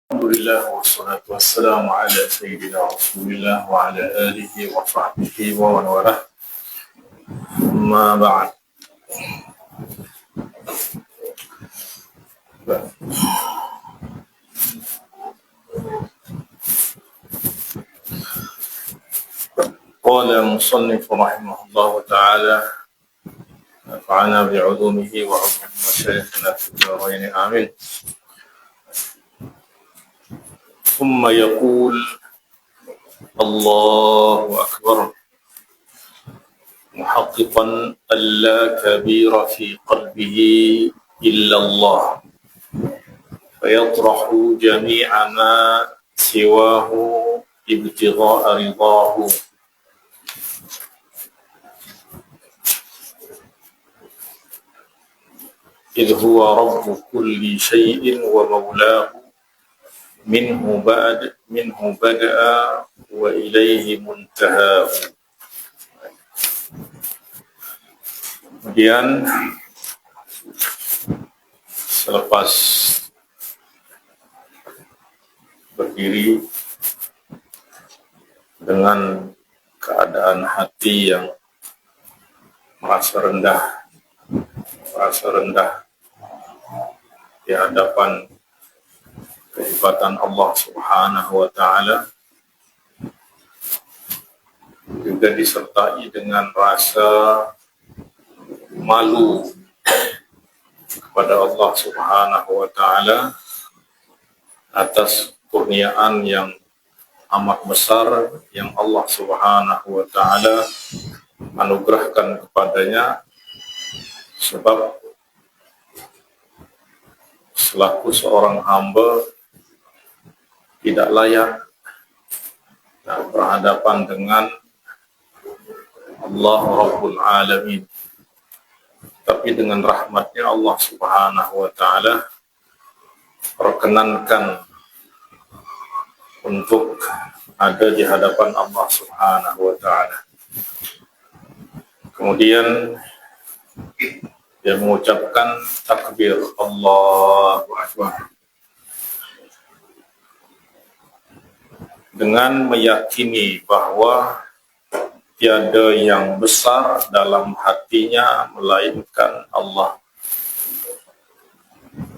Alhamdulillah wassalatu wassalamu ala sayyidina Rasulillah wa ala alihi wa sahbihi wa man walah. Amma ba'd. Qala musannif rahimahullah ta'ala nafa'ana bi'ulumihi wa 'ulumi masyayikhina fid dharain amin. ثم يقول الله أكبر محققا ألا كبير في قلبه إلا الله فيطرح جميع ما سواه ابتغاء رضاه إذ هو رب كل شيء ومولاه منه بدأ وإليه منتهاه. Kemudian selepas berdiri dengan keadaan hati yang merasa rendah di hadapan kehebatan Allah Subhanahu wa ta'ala, juga disertai dengan rasa malu kepada Allah Subhanahu wa ta'ala atas kurniaan yang amat besar yang Allah Subhanahu wa ta'ala anugerahkan kepadanya, sebab selaku seorang hamba tidak layak berhadapan dengan Allah Rabbul Alamin. Tapi dengan rahmatnya Allah Subhanahu wa ta'ala perkenankan untuk ada di hadapan Allah Subhanahu wa ta'ala. Kemudian dia mengucapkan takbir Allahu Akbar dengan meyakini bahwa tiada yang besar dalam hatinya melainkan Allah.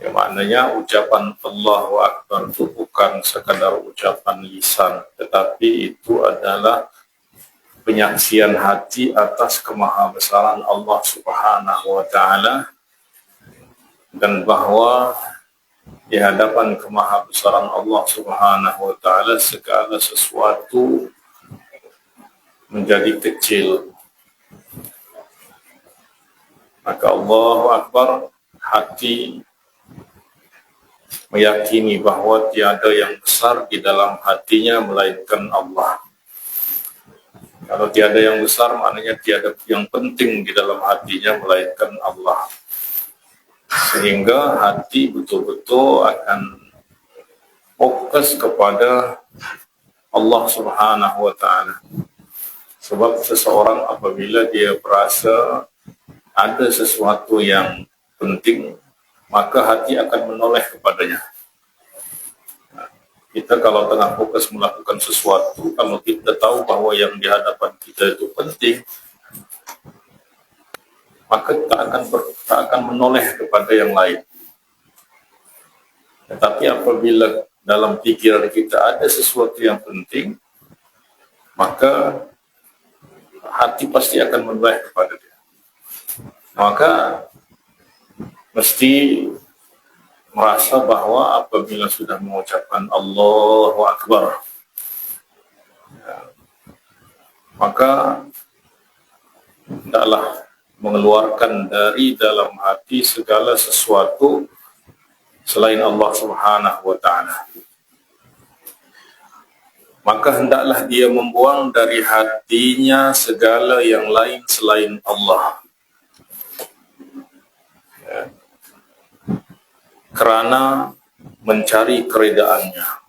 Yang maknanya ucapan Allahu Akbar itu bukan sekadar ucapan lisan, tetapi itu adalah penyaksian hati atas kemahabesaran Allah Subhanahu wa ta'ala, dan bahwa di hadapan kemahabesaran Allah Subhanahu wa ta'ala segala sesuatu menjadi kecil. Maka Allahu Akbar, hati meyakini bahwa tiada yang besar di dalam hatinya melainkan Allah. Kalau tiada yang besar, maknanya tiada yang penting di dalam hatinya melainkan Allah. Sehingga hati betul-betul akan fokus kepada Allah Subhanahu wa ta'ala. Sebab seseorang apabila dia berasa ada sesuatu yang penting, maka hati akan menoleh kepadanya. Kita kalau tengah fokus melakukan sesuatu, kalau kita tahu bahwa yang di hadapan kita itu penting, maka tak akan menoleh kepada yang lain. Tetapi apabila dalam pikiran kita ada sesuatu yang penting, maka hati pasti akan menoleh kepada dia. Maka mesti merasa bahwa apabila sudah mengucapkan Allahu Akbar, maka hendaklah mengeluarkan dari dalam hati segala sesuatu selain Allah Subhanahu wa ta'ala. Maka hendaklah dia membuang dari hatinya segala yang lain selain Allah. Kerana mencari keredaannya.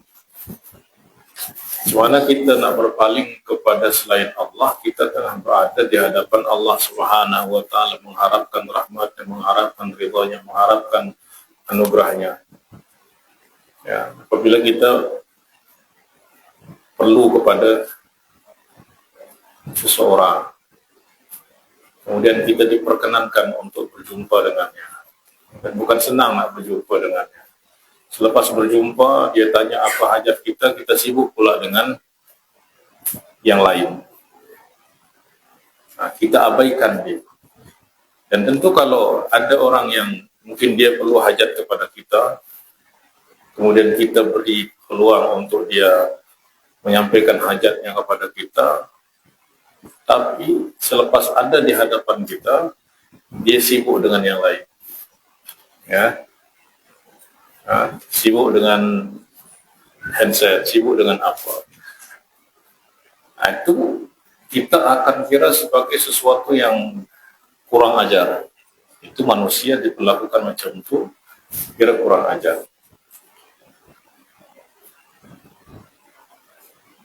Semana kita nak berpaling kepada selain Allah, kita tengah berada di hadapan Allah Subhanahu wa ta'ala, mengharapkan rahmatnya, mengharapkan ridhanya, mengharapkan anugerahnya. Ya, apabila kita perlu kepada seseorang, kemudian kita diperkenankan untuk berjumpa dengannya, dan bukan senang nak berjumpa dengannya. Selepas berjumpa, dia tanya apa hajat kita, kita sibuk pula dengan yang lain. Nah, kita abaikan dia. Dan tentu kalau ada orang yang mungkin dia perlu hajat kepada kita, kemudian kita beri peluang untuk dia menyampaikan hajatnya kepada kita, tapi selepas ada di hadapan kita, dia sibuk dengan yang lain. Ya, sibuk dengan handset, sibuk dengan apa. Itu kita akan kira sebagai sesuatu yang kurang ajar. Itu manusia diperlakukan macam itu, kira kurang ajar.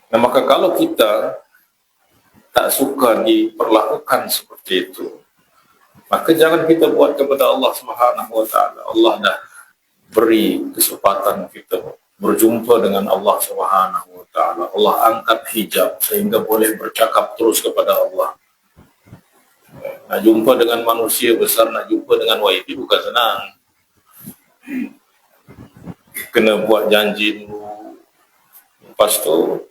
Nah, maka kalau kita tak suka diperlakukan seperti itu, maka jangan kita buat kepada Allah Subhanahu wa taala. Allah dah beri kesempatan kita berjumpa dengan Allah Subhanahu wa taala. Allah angkat hijab sehingga boleh bercakap terus kepada Allah. Nak jumpa dengan manusia besar, nak jumpa dengan YB bukan senang. Kena buat janji dulu. Lepas tu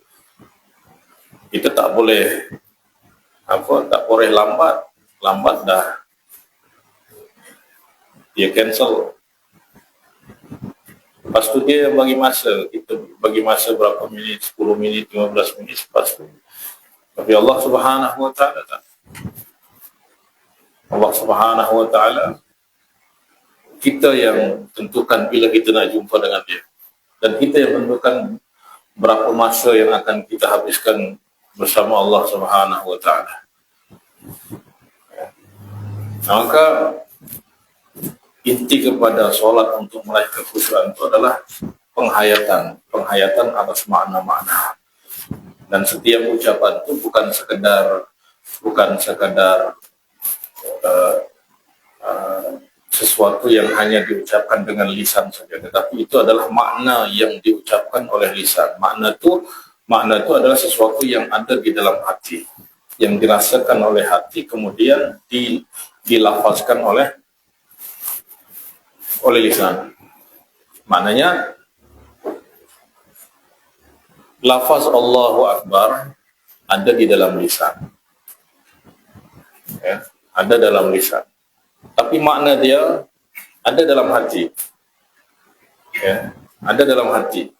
kita tak boleh lambat dah dia cancel. Lepas tu dia bagi masa, kita bagi masa berapa minit, 10 minit, 15 minit, lepas tu. Tapi Allah Subhanahu wa taala tak. Allah Subhanahu wa taala kita yang tentukan bila kita nak jumpa dengan dia, dan kita yang menentukan berapa masa yang akan kita habiskan bersama Allah Subhanahu wa taala. Maka inti kepada solat untuk meraih kekhusyuan itu adalah penghayatan atas makna-makna. Dan setiap ucapan itu bukan sekadar sesuatu yang hanya diucapkan dengan lisan saja, tetapi itu adalah makna yang diucapkan oleh lisan. Makna itu adalah sesuatu yang ada di dalam hati, yang dirasakan oleh hati, kemudian dilafazkan oleh lisan. Maknanya lafaz Allahu Akbar ada di dalam lisan, ya, ada dalam lisan, tapi makna dia ada dalam hati, ya, ada dalam hati.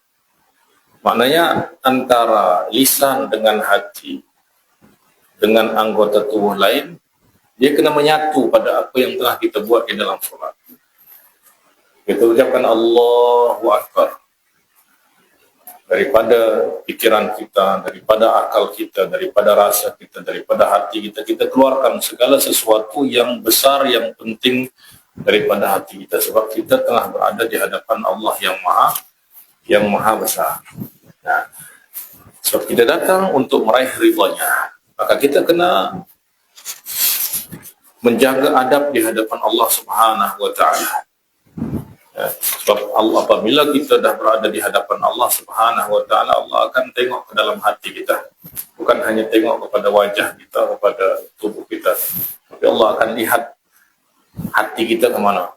Maknanya antara lisan dengan hati, dengan anggota tubuh lain, dia kena menyatu pada apa yang telah kita buat di dalam solat. Kita ucapkan Allahu Akbar daripada pikiran kita, daripada akal kita, daripada rasa kita, daripada hati kita. Kita keluarkan segala sesuatu yang besar, yang penting daripada hati kita, sebab kita telah berada di hadapan Allah yang maha besar. Nah, sebab kita datang untuk meraih ridha-Nya, maka kita kena menjaga adab di hadapan Allah Subhanahu wa taala. Ya, sebab Allah, apabila kita dah berada di hadapan Allah Subhanahu wa taala, Allah akan tengok ke dalam hati kita. Bukan hanya tengok kepada wajah kita, kepada tubuh kita, tapi Allah akan lihat hati kita ke mana.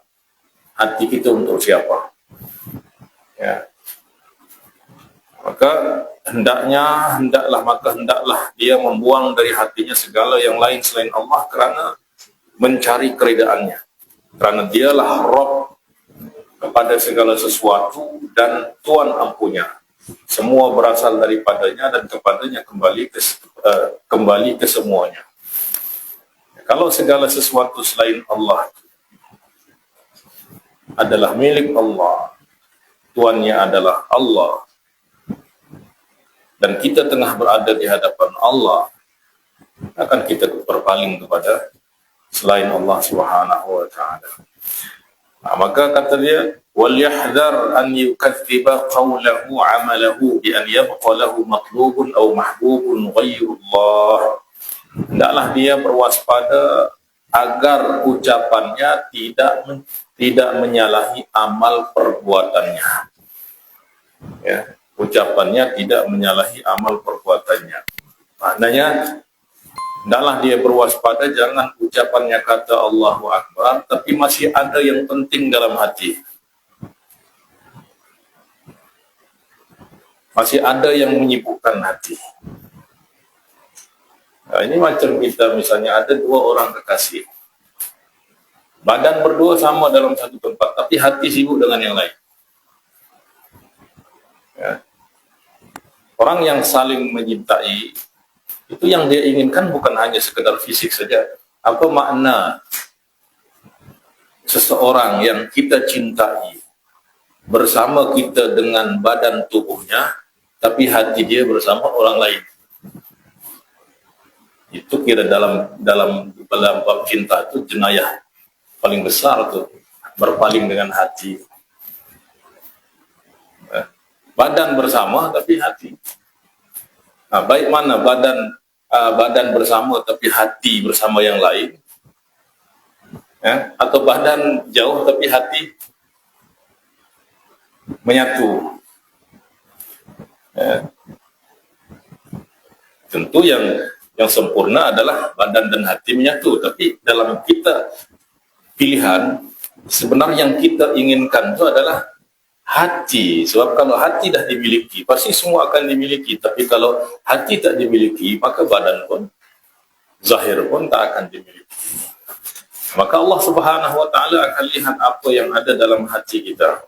Hati kita untuk siapa? Ya. Maka hendaklah dia membuang dari hatinya segala yang lain selain Allah, kerana mencari keredaannya, kerana dialah Rabb kepada segala sesuatu dan Tuan ampunya. Semua berasal daripadanya dan kepadanya kembali ke semuanya. Kalau segala sesuatu selain Allah adalah milik Allah, Tuannya adalah Allah, dan kita tengah berada di hadapan Allah, akan kita berpaling kepada selain Allah Subhanahu wa taala. Nah, maka kata dia, wal yahdhar an yukadziba qawlahu 'amalahu bi an yabqa lahu matlubun aw mahbubun ghayrullah. Hendaklah dia berwaspada agar ucapannya tidak menyalahi amal perbuatannya. Ya, ucapannya tidak menyalahi amal perbuatannya. Maknanya, hendaklah dia berwaspada, jangan ucapannya kata Allahu Akbar, tapi masih ada yang penting dalam hati. Masih ada yang menyibukkan hati. Nah, ini macam kita misalnya ada dua orang kekasih. Badan berdua sama dalam satu tempat, tapi hati sibuk dengan yang lain. Ya. Orang yang saling menyintai, itu yang dia inginkan bukan hanya sekedar fisik saja. Apa makna seseorang yang kita cintai bersama kita dengan badan tubuhnya, tapi hati dia bersama orang lain? Itu kira dalam bab cinta itu jenayah paling besar tuh, berpaling dengan hati. Badan bersama tapi hati. Nah, baik mana badan bersama tapi hati bersama yang lain, ya? Atau badan jauh tapi hati menyatu. Ya. Tentu yang sempurna adalah badan dan hati menyatu, tapi dalam kita pilihan sebenarnya yang kita inginkan itu adalah hati. Sebab kalau hati dah dimiliki, pasti semua akan dimiliki. Tapi kalau hati tak dimiliki, maka badan pun, zahir pun tak akan dimiliki. Maka Allah Subhanahu wa ta'ala akan lihat apa yang ada dalam hati kita.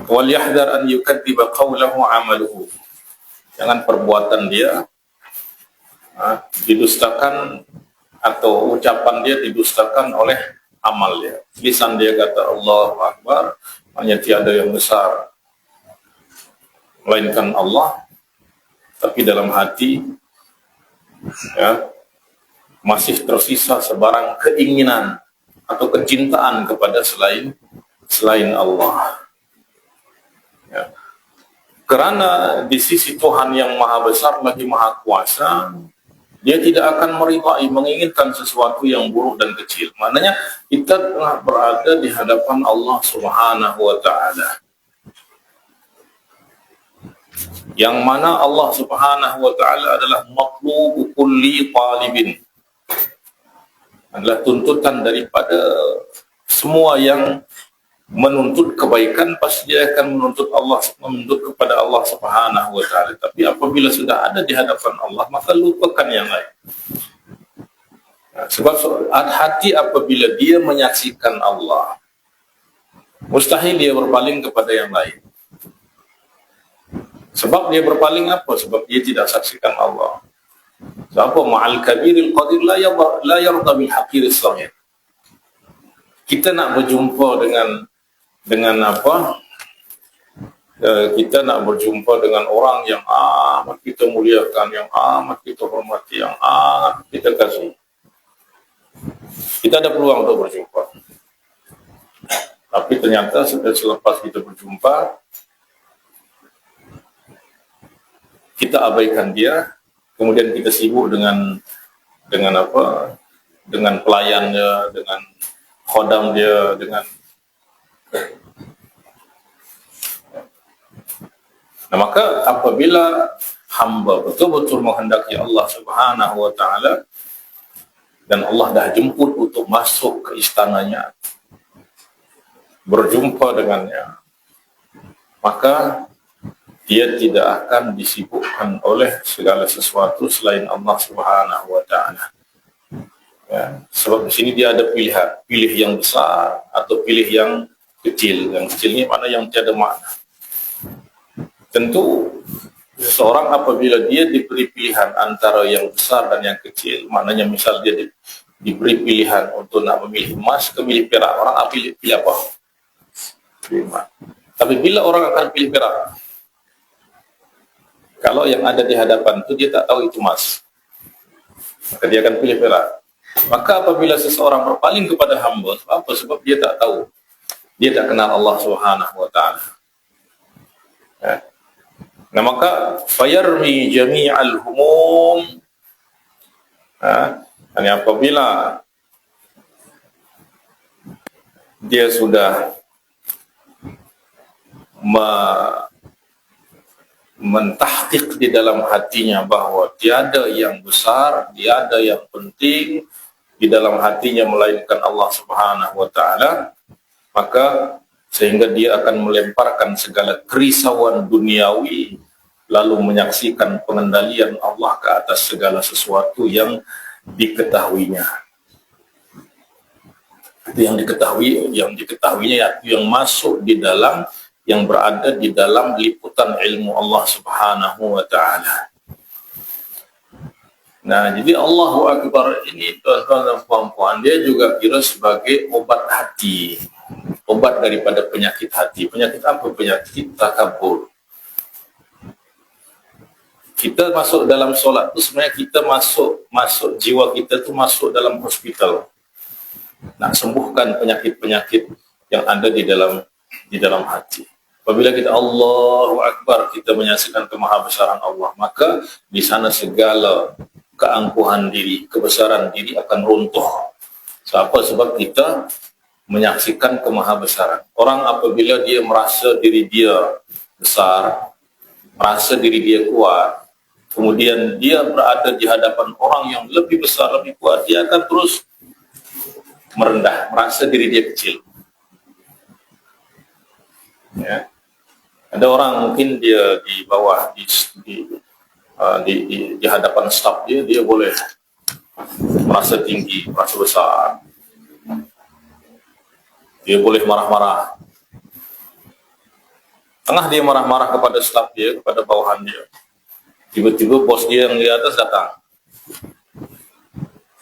Wal yahdhar an yukadziba qawlahu amaluhu. Jangan perbuatan dia didustakan atau ucapan dia didustakan oleh amal dia. Lisan dia kata Allahu Akbar, hanya tiada yang besar melainkan Allah, tapi dalam hati ya masih tersisa sebarang keinginan atau kecintaan kepada selain Allah. Ya. Karena di sisi Tuhan yang maha besar lagi maha kuasa, dia tidak akan meridai, menginginkan sesuatu yang buruk dan kecil. Maknanya kita telah berada di hadapan Allah Subhanahu wa ta'ala, yang mana Allah Subhanahu wa ta'ala adalah matlubu kulli talibin, adalah tuntutan daripada semua yang menuntut kebaikan, pasti dia akan menuntut kepada Allah Subhanahu wa ta'ala. Tapi apabila sudah ada di hadapan Allah, maka lupakan yang lain. Sebab hati apabila dia menyaksikan Allah, mustahil dia berpaling kepada yang lain. Sebab dia berpaling apa? Sebab dia tidak saksikan Allah. Sebab ma'al kabiril qadir la yarda bil haqiris saghir. Kita nak berjumpa dengan apa? Kita nak berjumpa dengan orang yang amat kita muliakan, yang amat kita hormati, yang amat kita kasih. Kita ada peluang untuk berjumpa. Tapi ternyata selepas kita berjumpa, kita abaikan dia, kemudian kita sibuk dengan apa? Dengan pelayannya, dengan khodam dia, dengan nah, maka apabila hamba betul-betul menghendaki Allah Subhanahu wa ta'ala dan Allah dah jemput untuk masuk ke istananya, berjumpa dengannya, maka dia tidak akan disibukkan oleh segala sesuatu selain Allah Subhanahu wa ta'ala. Ya, sebab di sini dia ada pilihan, pilih yang besar atau pilih yang kecil. Yang kecil ini mana yang tiada makna. Tentu seseorang apabila dia diberi pilihan antara yang besar dan yang kecil, maknanya misal dia diberi pilihan untuk nak memilih emas ke milih perak, orang akan pilih apa? Pilih emas. Tapi bila orang akan pilih perak, kalau yang ada di hadapan itu dia tak tahu itu emas, maka dia akan pilih perak. Maka apabila seseorang berpaling kepada hamba, apa? Sebab dia tak tahu, dia tak kenal Allah Subhanahu wa ta'ala. Ya. Nah, maka fayarmi jami'al humum. Apabila dia sudah mentahqiq di dalam hatinya bahwa tiada yang besar, tiada yang penting di dalam hatinya melainkan Allah Subhanahu wa taala, maka sehingga dia akan melemparkan segala kerisauan duniawi lalu menyaksikan pengendalian Allah ke atas segala sesuatu yang diketahuinya. Itu yang diketahuinya yang masuk di dalam, yang berada di dalam liputan ilmu Allah Subhanahu wa taala. Nah, jadi Allahu Akbar ini, tuan-tuan dan puan-puan, dia juga kira sebagai obat hati. Obat daripada penyakit hati. Penyakit apa? Penyakit takabur. Kita masuk dalam solat itu sebenarnya kita masuk jiwa kita itu masuk dalam hospital. Nak sembuhkan penyakit-penyakit yang ada di dalam hati. Apabila kita Allahu Akbar, kita menyaksikan kemahabesaran Allah, maka di sana segala keangkuhan diri, kebesaran diri akan runtuh. Sebab kita menyaksikan kemahabesaran. Orang apabila dia merasa diri dia besar, merasa diri dia kuat, kemudian dia berada di hadapan orang yang lebih besar, lebih kuat, dia akan terus merendah, merasa diri dia kecil. Ya. Ada orang mungkin dia di bawah, di hadapan staf dia boleh merasa tinggi, merasa besar. Dia boleh marah-marah. Tengah dia marah-marah kepada staf dia, kepada bawahan dia, tiba-tiba bos dia yang di atas datang,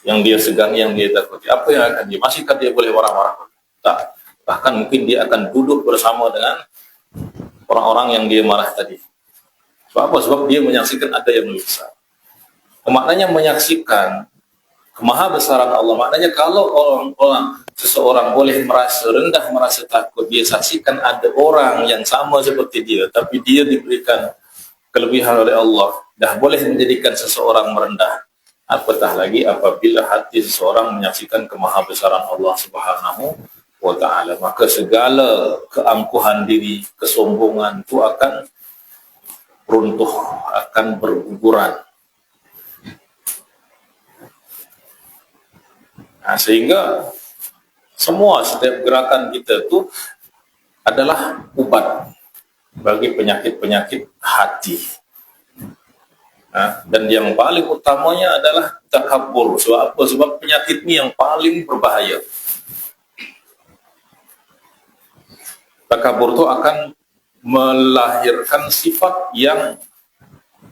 yang dia segan, yang dia takuti. Apa yang akan dia? Masihkah dia boleh marah-marah? Tak. Bahkan mungkin dia akan duduk bersama dengan orang-orang yang dia marah tadi. Sebab apa? Sebab dia menyaksikan ada yang lebih besar. Maknanya menyaksikan kemahabesaran Allah. Maknanya kalau seseorang boleh merasa rendah, merasa takut, dia saksikan ada orang yang sama seperti dia, tapi dia diberikan kelebihan oleh Allah, dah boleh menjadikan seseorang merendah. Apatah lagi apabila hati seseorang menyaksikan kemahabesaran Allah Subhanahu wa ta'ala, maka segala keangkuhan diri, kesombongan itu akan runtuh, akan berguguran. Nah, sehingga setiap gerakan kita itu adalah obat bagi penyakit-penyakit hati. Nah, dan yang paling utamanya adalah takabur. Sebab apa? Sebab penyakit ini yang paling berbahaya. Takabur itu akan melahirkan sifat yang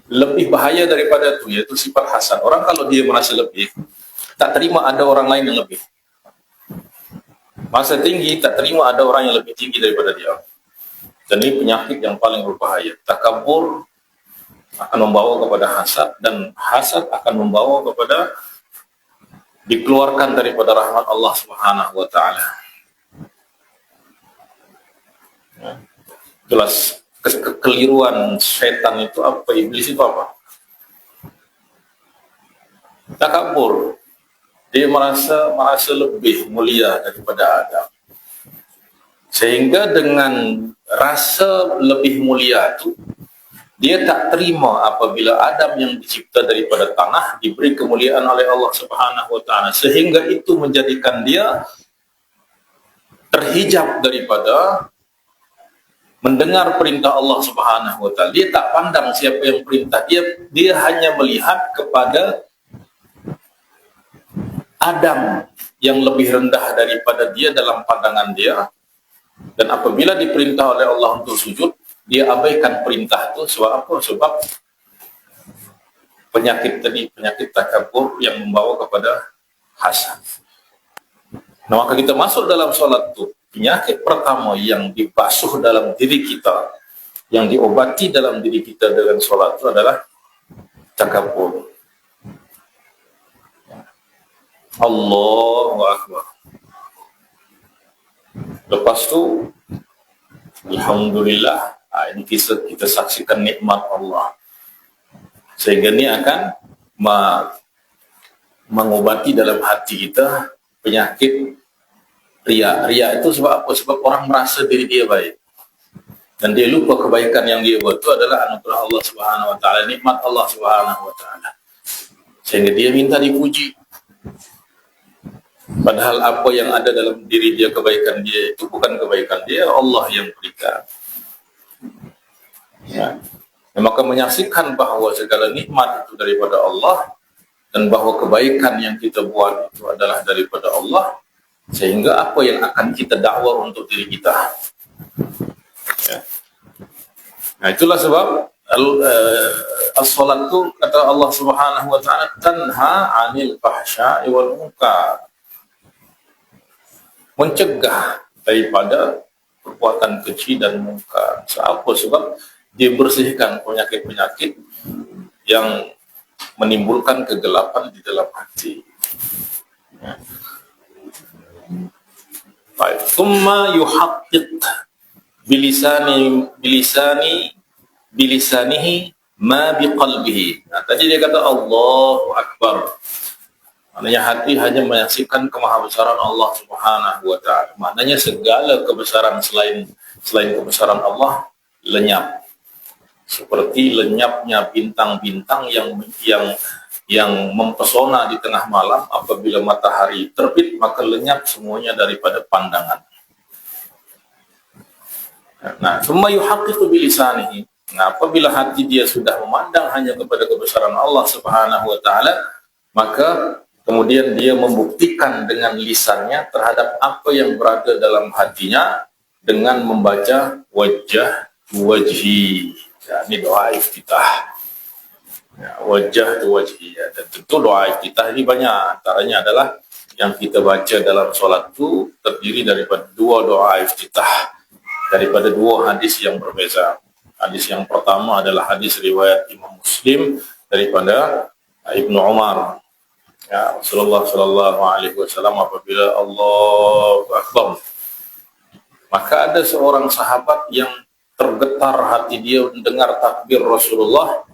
lebih bahaya daripada itu, yaitu sifat hasad. Orang kalau dia merasa lebih, tak terima ada orang lain yang lebih. Masa tinggi, tak terima ada orang yang lebih tinggi daripada dia. Dan ini penyakit yang paling berbahaya. Takabur akan membawa kepada hasad, dan hasad akan membawa kepada dikeluarkan daripada rahmat Allah Subhanahu wa ta'ala. Jelas kekeliruan setan itu apa, iblis itu apa? Takabur. Dia merasa lebih mulia daripada Adam. Sehingga dengan rasa lebih mulia itu, dia tak terima apabila Adam yang dicipta daripada tanah diberi kemuliaan oleh Allah Subhanahu wa ta'ala, sehingga itu menjadikan dia terhijab daripada mendengar perintah Allah Subhanahu wa ta'ala. Dia tak pandang siapa yang perintah dia hanya melihat kepada Adam yang lebih rendah daripada dia dalam pandangan dia. Dan apabila diperintah oleh Allah untuk sujud, dia abaikan perintah itu. Sebab apa? Sebab penyakit tadi, penyakit takabur yang membawa kepada hasad. Nah, maka kita masuk dalam sholat itu, penyakit pertama yang dibasuh dalam diri kita, yang diobati dalam diri kita dengan sholat itu adalah takabur. Allahu Akbar. Lepas itu, alhamdulillah, ini kita saksikan nikmat Allah. Sehingga ini akan mengobati dalam hati kita penyakit riya. Riya itu sebab apa? Sebab orang merasa diri dia baik. dan dia lupa kebaikan yang dia buat itu adalah anugerah Allah Subhanahu wa taala, nikmat Allah Subhanahu wa taala. Sehingga dia minta dipuji. Padahal apa yang ada dalam diri dia, kebaikan dia itu bukan kebaikan dia, Allah yang berikan. Ya. Maka menyaksikan bahawa segala nikmat itu daripada Allah dan bahawa kebaikan yang kita buat itu adalah daripada Allah, sehingga apa yang akan kita dakwah untuk diri kita. Ya. Nah, itulah sebab as-salat itu kata Allah Subhanahu wa taala tanha 'anil fahsya'i wal munkar. Mencegah daripada perbuatan keji dan munkar. Apa sebab dia bersihkan penyakit-penyakit yang menimbulkan kegelapan di dalam hati. Ya. Baik, thumma yuhaqqiq bilisanihi ma biqalbihi. Nah, tadi dia kata Allahu Akbar. Maknanya hati hanya menyaksikan kemahabesaran Allah Subhanahu wa taala. Maknanya segala kebesaran selain kebesaran Allah lenyap. Seperti lenyapnya bintang-bintang yang mempesona di tengah malam. Apabila matahari terbit, maka lenyap semuanya daripada pandangan. Nah, summa yuhaqqiqu bilisanihi. Nah, apabila hati dia sudah memandang hanya kepada kebesaran Allah Subhanahu wa taala, maka kemudian dia membuktikan dengan lisannya terhadap apa yang berada dalam hatinya dengan membaca wajah wajhi. Ya, ini doa iftitah. Ya, wajah wajhi. Ya, dan tentu doa iftitah ini banyak. Antaranya adalah yang kita baca dalam solat itu terdiri daripada dua doa iftitah, daripada dua hadis yang berbeza. Hadis yang pertama adalah hadis riwayat Imam Muslim daripada Ibnu Umar. Ya, Rasulullah sallallahu alaihi wasallam apabila Allahu Akbar, maka ada seorang sahabat yang tergetar hati dia mendengar takbir Rasulullah,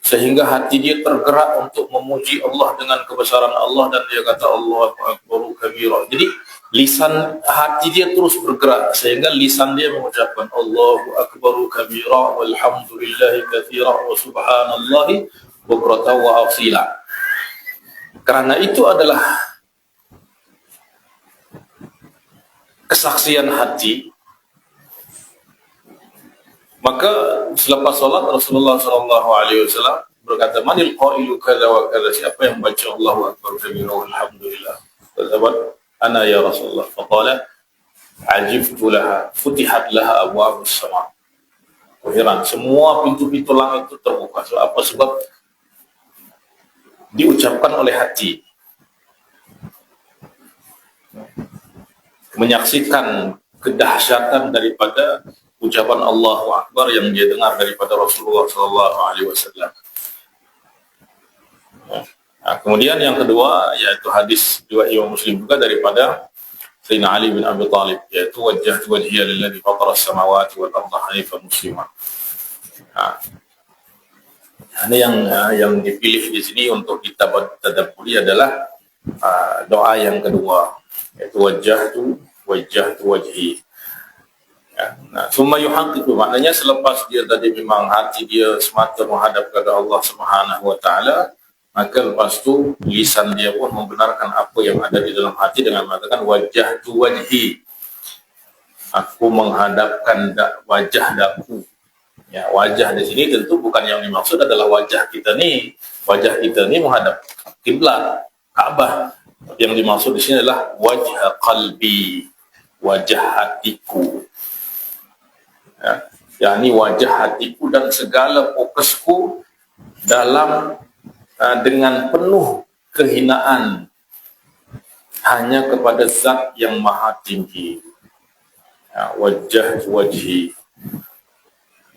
sehingga hati dia tergerak untuk memuji Allah dengan kebesaran Allah, dan dia kata Allahu Akbar kabira. Jadi lisan hati dia terus bergerak sehingga lisan dia mengucapkan Allahu Akbar kabira walhamdulillahi katsira wa subhanallahi bukratan wa asila. Karena itu adalah kesaksian hati. Maka selepas salat Rasulullah sallallahu alaihi wasallam berkata, "Manil qailu kadza wa kadza?" Siapa yang baca Allahu Akbar kabira walhamdulillah? Sahabat, "Ana ya Rasulullah." Faqala, "Ajibtu laha, futihat laha abwabus sama." Heran, semua pintu-pintu langit itu terbuka. So, apa sebab? Diucapkan oleh hati, menyaksikan kedahsyatan daripada ucapan Allahu Akbar yang dia dengar daripada Rasulullah sallallahu alaihi wasallam. Nah, kemudian yang kedua yaitu hadis riwayat Imam Muslim juga daripada Sayyidina Ali bin Abi Thalib, yaitu wajjahtu wajhiya lilladzi fatara as-samawati wal arda hanifan musliman. Ini yang dipilih di sini untuk kita tadabburi adalah doa yang kedua, yaitu wajjahtu wajhi. Ya, nah, summa yuhaqqiqu, maknanya selepas dia tadi memang hati dia semata menghadap kepada Allah Subhanahu wa taala, maka lepas itu lisan dia pun membenarkan apa yang ada di dalam hati dengan mengatakan wajjahtu wajhi. Aku menghadapkan wajah daku. Ya, wajah di sini tentu bukan yang dimaksud adalah wajah kita nih. Wajah kita nih menghadap kiblat, Ka'bah. Yang dimaksud di sini adalah wajah qalbi, wajah hatiku. Ya, yakni wajah hatiku dan segala fokusku dalam dengan penuh kehinaan hanya kepada Zat yang Maha Tinggi. Ya, wajah wajhi.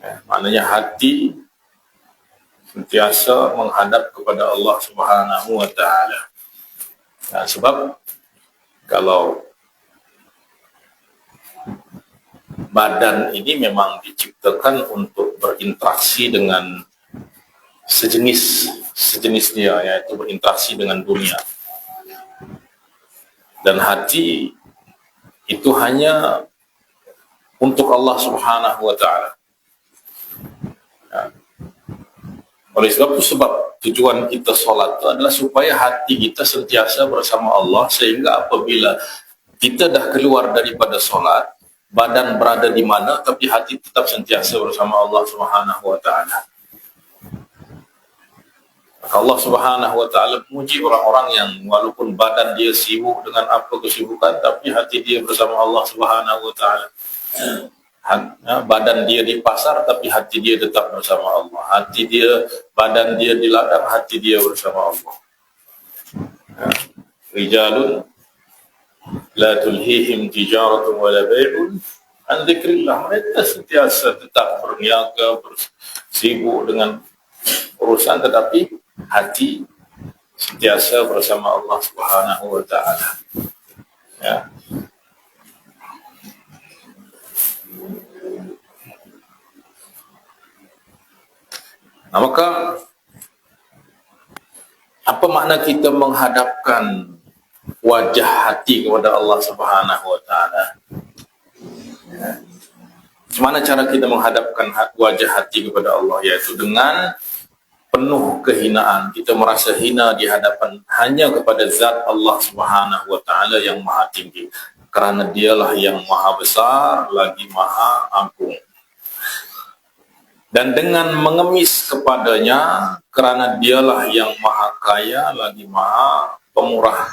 Ya, maknanya hati sentiasa menghadap kepada Allah Subhanahu wa taala. Nah, sebab kalau badan ini memang diciptakan untuk berinteraksi dengan sejenis dia, yaitu berinteraksi dengan dunia. Dan hati itu hanya untuk Allah Subhanahu wa taala. Ya. Oleh sebab itu, sebab tujuan kita solat itu adalah supaya hati kita sentiasa bersama Allah, sehingga apabila kita dah keluar daripada solat, badan berada di mana tapi hati tetap sentiasa bersama Allah Subhanahu wa taala. Allah Subhanahu wa taala memuji orang-orang yang walaupun badan dia sibuk dengan apa kesibukan, tapi hati dia bersama Allah Subhanahu wa taala. Badan dia di pasar tapi hati dia tetap bersama Allah. Badan dia di ladang, hati dia bersama Allah. Rijalun la tulhihim tijaratun wala bai'un an dzikrillah. Mereka sentiasa tetap berniaga, sibuk dengan urusan, tetapi hati sentiasa bersama Allah Subhanahu wa taala. Ya. Nah, maka apa makna kita menghadapkan wajah hati kepada Allah Subhanahu wa taala? Ya. Bagaimana cara kita menghadapkan wajah hati kepada Allah? Yaitu dengan penuh kehinaan. Kita merasa hina di hadapan hanya kepada zat Allah Subhanahu wa taala yang maha tinggi, kerana dialah yang maha besar lagi maha agung. Dan dengan mengemis kepadanya, kerana dialah yang maha kaya lagi maha pemurah.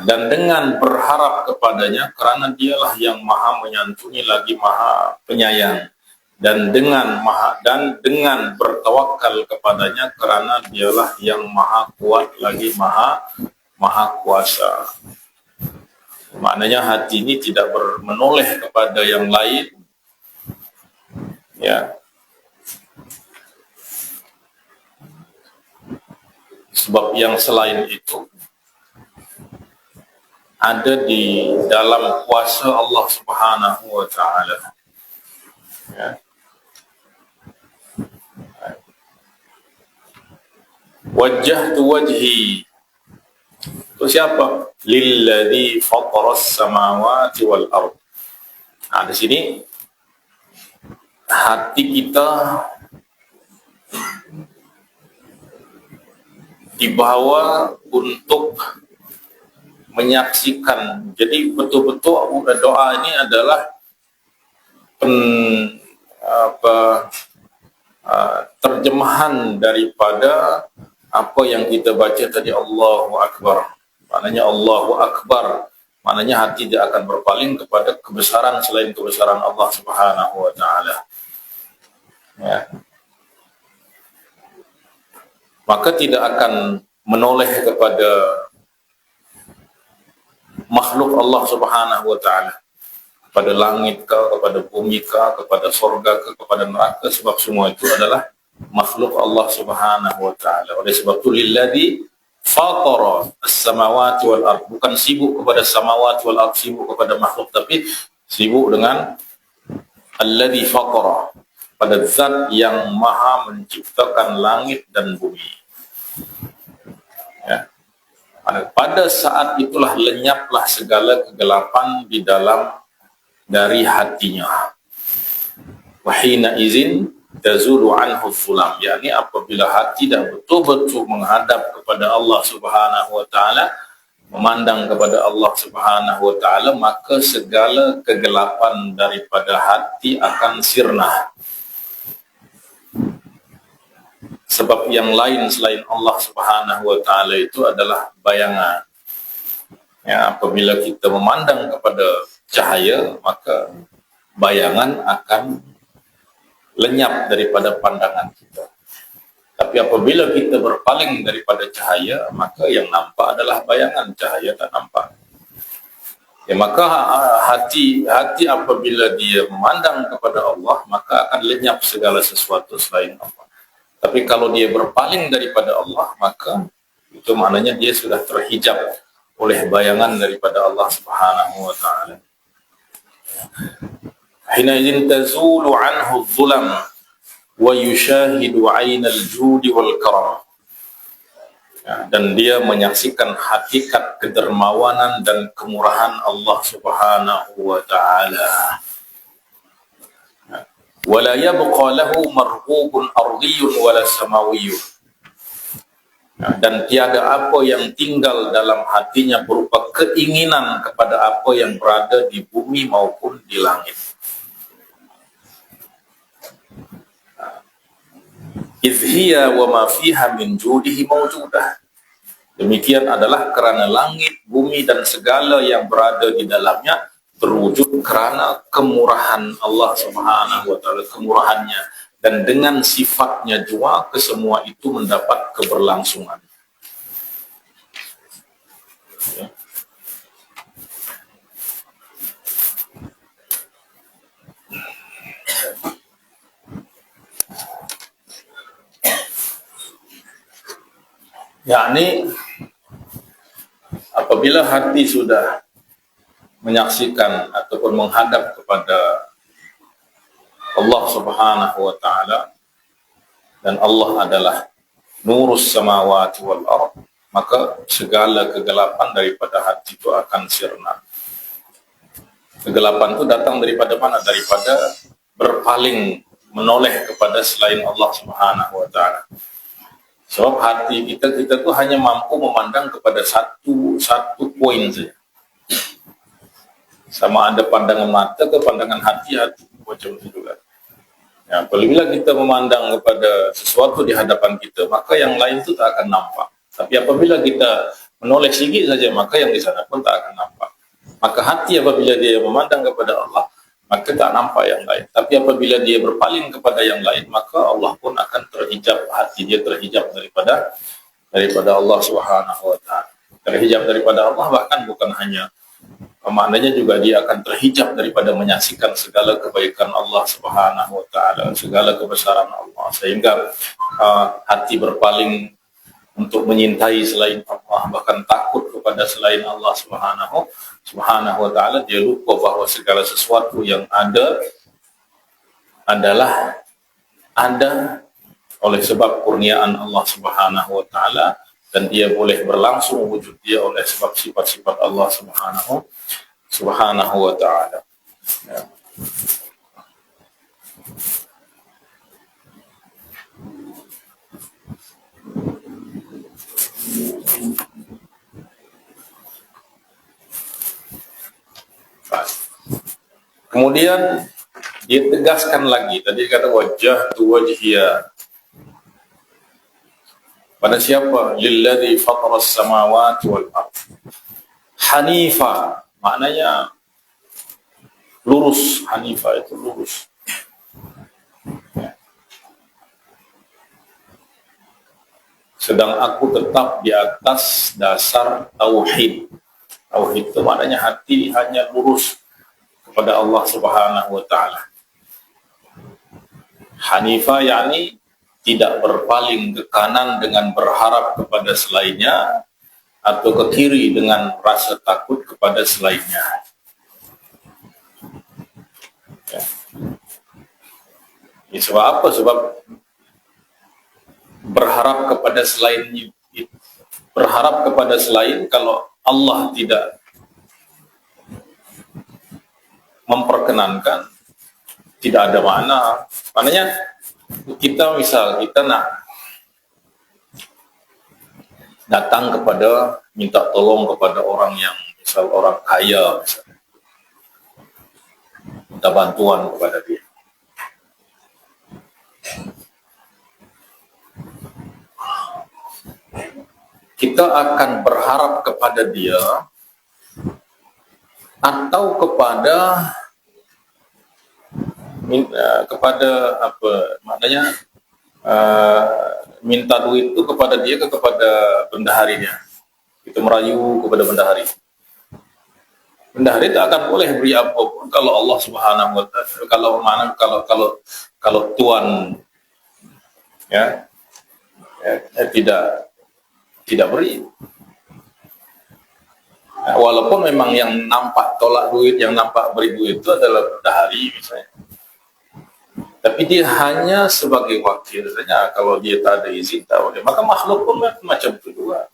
Dan dengan berharap kepadanya, kerana dialah yang maha menyantuni lagi maha penyayang. Dan dengan bertawakal kepadanya, kerana dialah yang maha kuat lagi maha kuasa. Maknanya hati ini tidak menoleh kepada yang lain, ya. Sebab yang selain itu ada di dalam kuasa Allah Subhanahu wa taala. Ya. Wajjahtu wajhi, itu siapa? Lilladzi fataras samawati wal ard. Nah, di sini hati kita dibawa untuk menyaksikan. Jadi betul-betul doa ini adalah terjemahan daripada apa yang kita baca tadi, Allahu Akbar. Maknanya Allahu Akbar, maknanya hati tidak akan berpaling kepada kebesaran selain kebesaran Allah Subhanahu wa taala. Ya. Maka tidak akan menoleh kepada makhluk Allah Subhanahu wa taala, kepada langit ke, kepada bumi ke, kepada surga ke, kepada neraka, sebab semua itu adalah makhluk Allah Subhanahu wa taala. Oleh sebab itu, lilladzi fatara as-samawati wal ard, bukan sibuk kepada samawati wal ard, sibuk kepada makhluk, tapi sibuk dengan alladzi fatara, pada zat yang maha menciptakan langit dan bumi. Ya. Pada saat itulah lenyaplah segala kegelapan di dalam dari hatinya. Wahina izin tazulu anhu fulam, yakni apabila hati dah betul-betul menghadap kepada Allah Subhanahu wa taala, memandang kepada Allah Subhanahu wa taala, maka segala kegelapan daripada hati akan sirna. Sebab yang lain selain Allah Subhanahu wa taala itu adalah bayangan. Ya, apabila kita memandang kepada cahaya, maka bayangan akan lenyap daripada pandangan kita. Tapi apabila kita berpaling daripada cahaya, maka yang nampak adalah bayangan, cahaya tak nampak. Ya, maka hati apabila dia memandang kepada Allah, maka akan lenyap segala sesuatu selain Allah. Tapi kalau dia berpaling daripada Allah, maka itu maknanya dia sudah terhijab oleh bayangan daripada Allah Subhanahu wa taala. Hina idzin tazulu anhu dhulam wa yushahidu 'ainal judi wal karam. dan dia menyaksikan hakikat kedermawanan dan kemurahan Allah Subhanahu wa taala. Wala yabqa lahu marghubun ardiyyun wala samawiyyun. Dan tiada apa yang tinggal dalam hatinya berupa keinginan kepada apa yang berada di bumi maupun di langit. Izhiya wa ma fiha min judihi mawjudah. Demikian adalah kerana langit, bumi dan segala yang berada di dalamnya berwujud kerana kemurahan Allah Subhanahu wa taala, kemurahannya, dan dengan sifatnya jua kesemua itu mendapat keberlangsungan. Ya. Yakni apabila hati sudah menyaksikan ataupun menghadap kepada Allah Subhanahu wa taala dan Allah adalah nurus samawati wal ard, maka segala kegelapan daripada hati itu akan sirna. Kegelapan itu datang daripada mana? Daripada berpaling, menoleh kepada selain Allah Subhanahu wa taala. Sebab hati kita tuh hanya mampu memandang kepada satu poin saja. Sama ada pandangan mata ke pandangan hati macam itu juga. Ya, apabila kita memandang kepada sesuatu di hadapan kita, maka yang lain itu tak akan nampak. Tapi apabila kita menoleh sedikit saja, maka yang di sana pun tak akan nampak. Maka hati apabila dia memandang kepada Allah, maka tak nampak yang lain. Tapi apabila dia berpaling kepada yang lain, maka Allah pun akan terhijab, hati dia terhijab daripada Allah Subhanahu wa taala. Terhijab daripada Allah, bahkan bukan hanya maknanya juga dia akan terhijab daripada menyaksikan segala kebaikan Allah Subhanahu wa taala, segala kebesaran Allah, sehingga hati berpaling untuk menyintai selain Allah, bahkan takut kepada selain Allah Subhanahu wa taala. Dia lupa bahawa segala sesuatu yang ada adalah ada oleh sebab kurniaan Allah Subhanahu wa taala, dan dia boleh berlangsung wujud dia oleh sebab sifat-sifat Allah Subhanahu wa taala. Ya. Kemudian dia tegaskan lagi, tadi kata wajah tu wajhiya. Pada siapa? Lilladzi fataras samawati wal ard. Hanifa, maknanya lurus. Hanifa itu lurus. Sedang aku tetap di atas dasar tauhid. Tauhid itu maknanya hati hanya lurus kepada Allah Subhanahu wa taala. Hanifa yakni tidak berpaling ke kanan dengan berharap kepada selainnya, atau ke kiri dengan rasa takut kepada selainnya. Ya. Ya, sebab apa? Sebab berharap kepada selain, kalau Allah tidak memperkenankan, tidak ada makna. Maknanya kita nak datang kepada, minta tolong kepada orang yang misal orang kaya, misalnya, minta bantuan kepada dia. Kita akan berharap kepada dia atau kepada apa maknanya, minta duit itu kepada dia kepada bendaharinya. Kita merayu kepada bendahari. Bendahari tak akan boleh beri apapun kalau Allah Subhanahu wa taala, kalau Tuhan tidak beri. Walaupun memang yang nampak tolak duit, yang nampak beri duit itu adalah bendahari misalnya. Tapi Tapi dia hanya sebagai wakil saja. Kalau dia tak ada izin, tak boleh. Maka makhluk pun macam itu juga.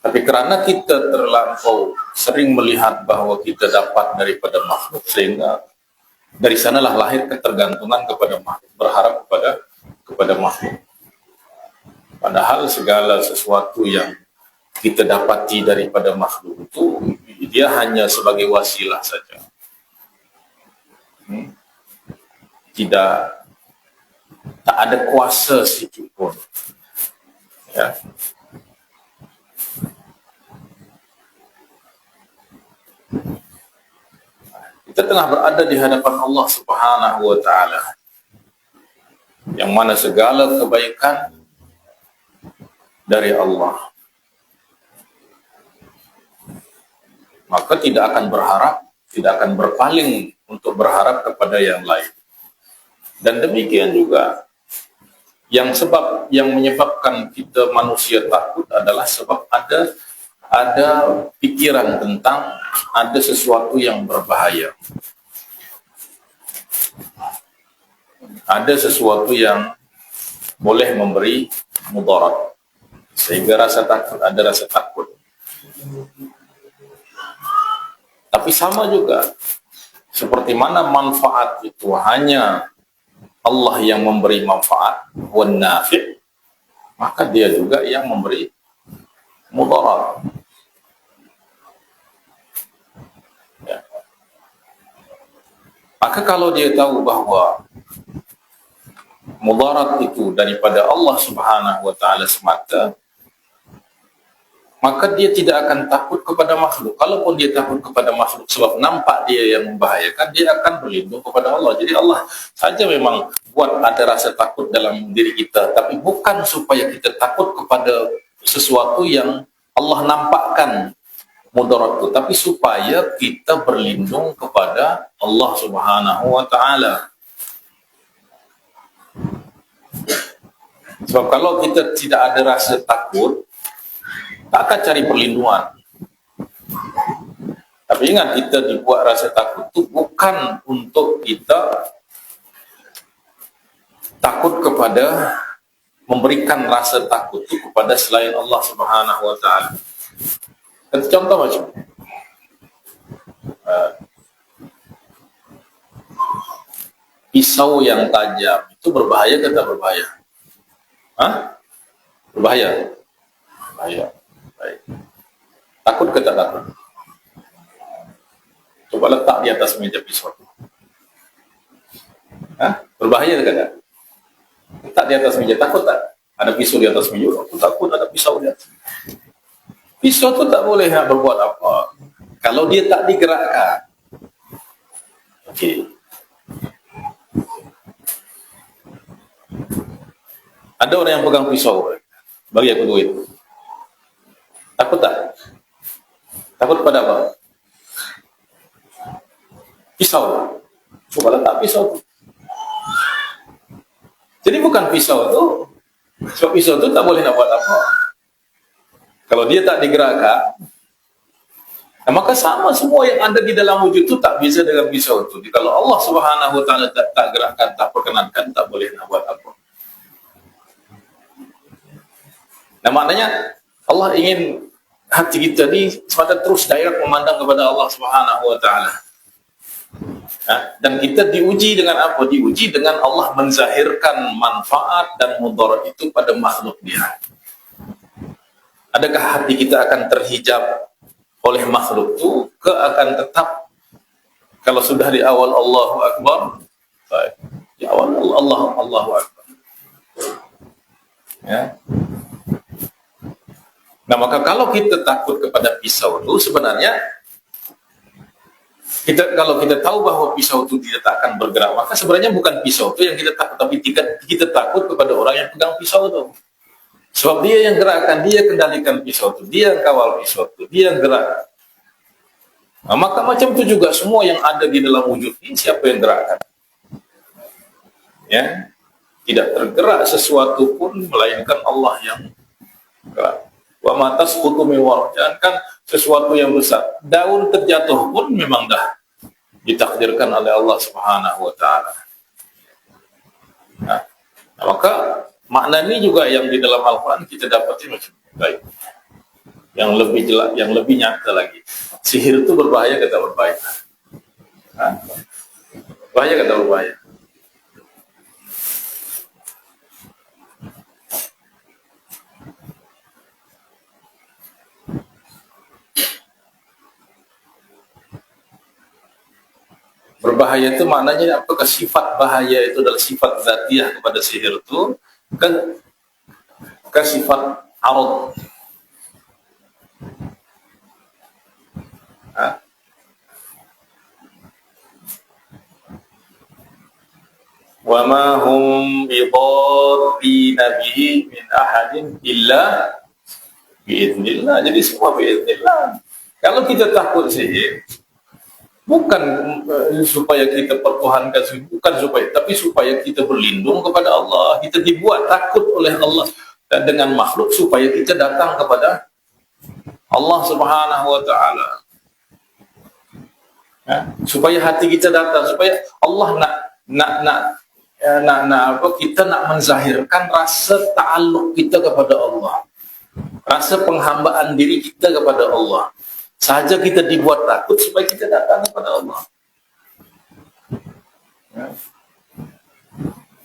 Tapi kerana kita terlampau sering melihat bahawa kita dapat daripada makhluk, sehingga dari sanalah lahir ketergantungan kepada makhluk, berharap kepada makhluk. Padahal segala sesuatu yang kita dapati daripada makhluk itu, dia hanya sebagai wasilah saja. Tak ada kuasa sedikit pun. Ya. Kita tengah berada di hadapan Allah Subhanahu wa Ta'ala, yang mana segala kebaikan dari Allah. Maka tidak akan berharap, tidak akan berpaling untuk berharap kepada yang lain. Dan demikian juga yang menyebabkan kita manusia takut adalah sebab ada pikiran tentang ada sesuatu yang berbahaya. Ada sesuatu yang boleh memberi mudarat, sehingga ada rasa takut. Tapi sama juga, seperti mana manfaat itu hanya Allah yang memberi manfaat, wan nafi', maka dia juga yang memberi mudarat. Ya. Maka kalau dia tahu bahawa mudarat itu daripada Allah Subhanahu wa Ta'ala semata, maka dia tidak akan takut kepada makhluk. Kalaupun dia takut kepada makhluk sebab nampak dia yang membahayakan, dia akan berlindung kepada Allah. Jadi Allah saja memang buat ada rasa takut dalam diri kita, tapi bukan supaya kita takut kepada sesuatu yang Allah nampakkan mudarat itu, tapi supaya kita berlindung kepada Allah Subhanahu wa Ta'ala. Sebab kalau kita tidak ada rasa takut, tak akan cari perlindungan. Tapi ingat, kita dibuat rasa takut itu bukan untuk kita takut kepada, memberikan rasa takut itu kepada selain Allah Subhanahu wa Ta'ala. Contoh macam pisau yang tajam itu berbahaya ke tak berbahaya? Berbahaya. Bahaya. Baik. Takut ke tak takut? Coba letak di atas meja pisau. Berbahaya ke tak? Letak di atas meja, takut tak? Ada pisau di atas meja, aku takut ada pisau di atas. Pisau tu tak boleh nak berbuat apa kalau dia tak digerakkan. Okey. Ada orang yang pegang pisau, bagi aku duit. Takut tak? Takut pada apa? Pisau. Coba letak pisau tu. Jadi bukan pisau tu, sebab pisau tu tak boleh nak buat apa. Kalau dia tak digerakkan, maka sama semua yang ada di dalam wujud tu tak bisa dengan pisau tu. Jadi, kalau Allah Subhanahu wa Ta'ala tak gerakkan, tak perkenankan, tak boleh nak buat apa. Nah, maknanya Allah ingin hati kita ni semata terus direct memandang kepada Allah Subhanahu wa Ta'ala. Dan kita diuji dengan apa? Diuji dengan Allah menzahirkan manfaat dan mudarat itu pada makhluk dia. Adakah hati kita akan terhijab oleh makhluk itu, ke akan tetap kalau sudah di awal Allahu Akbar, baik, di awal Allahu Akbar. Ya. Nah, maka kalau kita takut kepada pisau itu, sebenarnya kalau kita tahu bahawa pisau itu tidak akan bergerak, maka sebenarnya bukan pisau itu yang kita takut, tapi kita takut kepada orang yang pegang pisau itu. Sebab dia yang gerakkan, dia kendalikan pisau itu, dia yang kawal pisau itu, dia yang gerak. Nah, maka macam itu juga semua yang ada di dalam wujud ini, siapa yang gerakkan? Ya, tidak tergerak sesuatu pun melainkan Allah yang gerak. Wa ma tasqutu min waraq, jangankan sesuatu yang besar, daun terjatuh pun memang dah ditakdirkan oleh Allah Subhanahu wa taala. Nah, maka makna ini juga yang di dalam Al-Qur'an kita dapati macam baik. Yang lebih jelas, yang lebih nyata lagi. Sihir itu berbahaya kata berbahaya. Nah, bahaya kata berbahaya. Berbahaya itu maknanya apakah sifat bahaya itu adalah sifat zatiah kepada sihir itu ke sifat arad. Wa ma hum bidarrina bihi min ahadin illa biiznillah. Jadi semua biiznillah. Kalau kita takut sihir, bukan supaya kita pertuhankan, bukan supaya, tapi supaya kita berlindung kepada Allah. Kita dibuat takut oleh Allah dan dengan makhluk supaya kita datang kepada Allah Subhanahu wa taala. Ya, supaya hati kita datang, supaya Allah kita nak menzahirkan rasa ta'alluq kita kepada Allah. Rasa penghambaan diri kita kepada Allah. Sahaja kita dibuat takut supaya kita datang kepada Allah. Ya.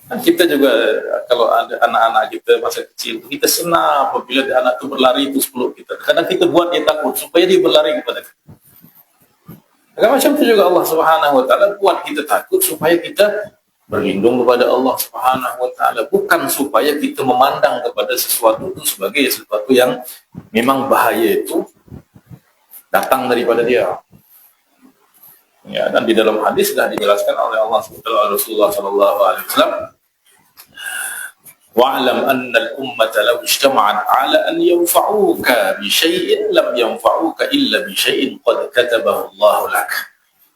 Dan kita juga kalau ada anak-anak kita masa kecil, kita senang apabila anak itu berlari itu sepeluk kita. Kadang kita buat dia takut supaya dia berlari kepada kita. Dan macam itu juga Allah Subhanahu wa taala buat kita takut supaya kita berlindung kepada Allah Subhanahu wa taala, bukan supaya kita memandang kepada sesuatu itu sebagai sesuatu yang memang bahaya itu datang daripada dia. Ya, dan di dalam hadis sudah dijelaskan oleh Allah Rasulullah sallallahu alaihi wasallam, wa'lam anna al-ummata law ijtama'at 'ala an yanfa'uka bi syai'in lam yanfa'uka illa bi syai'in qad katabahu Allah lak.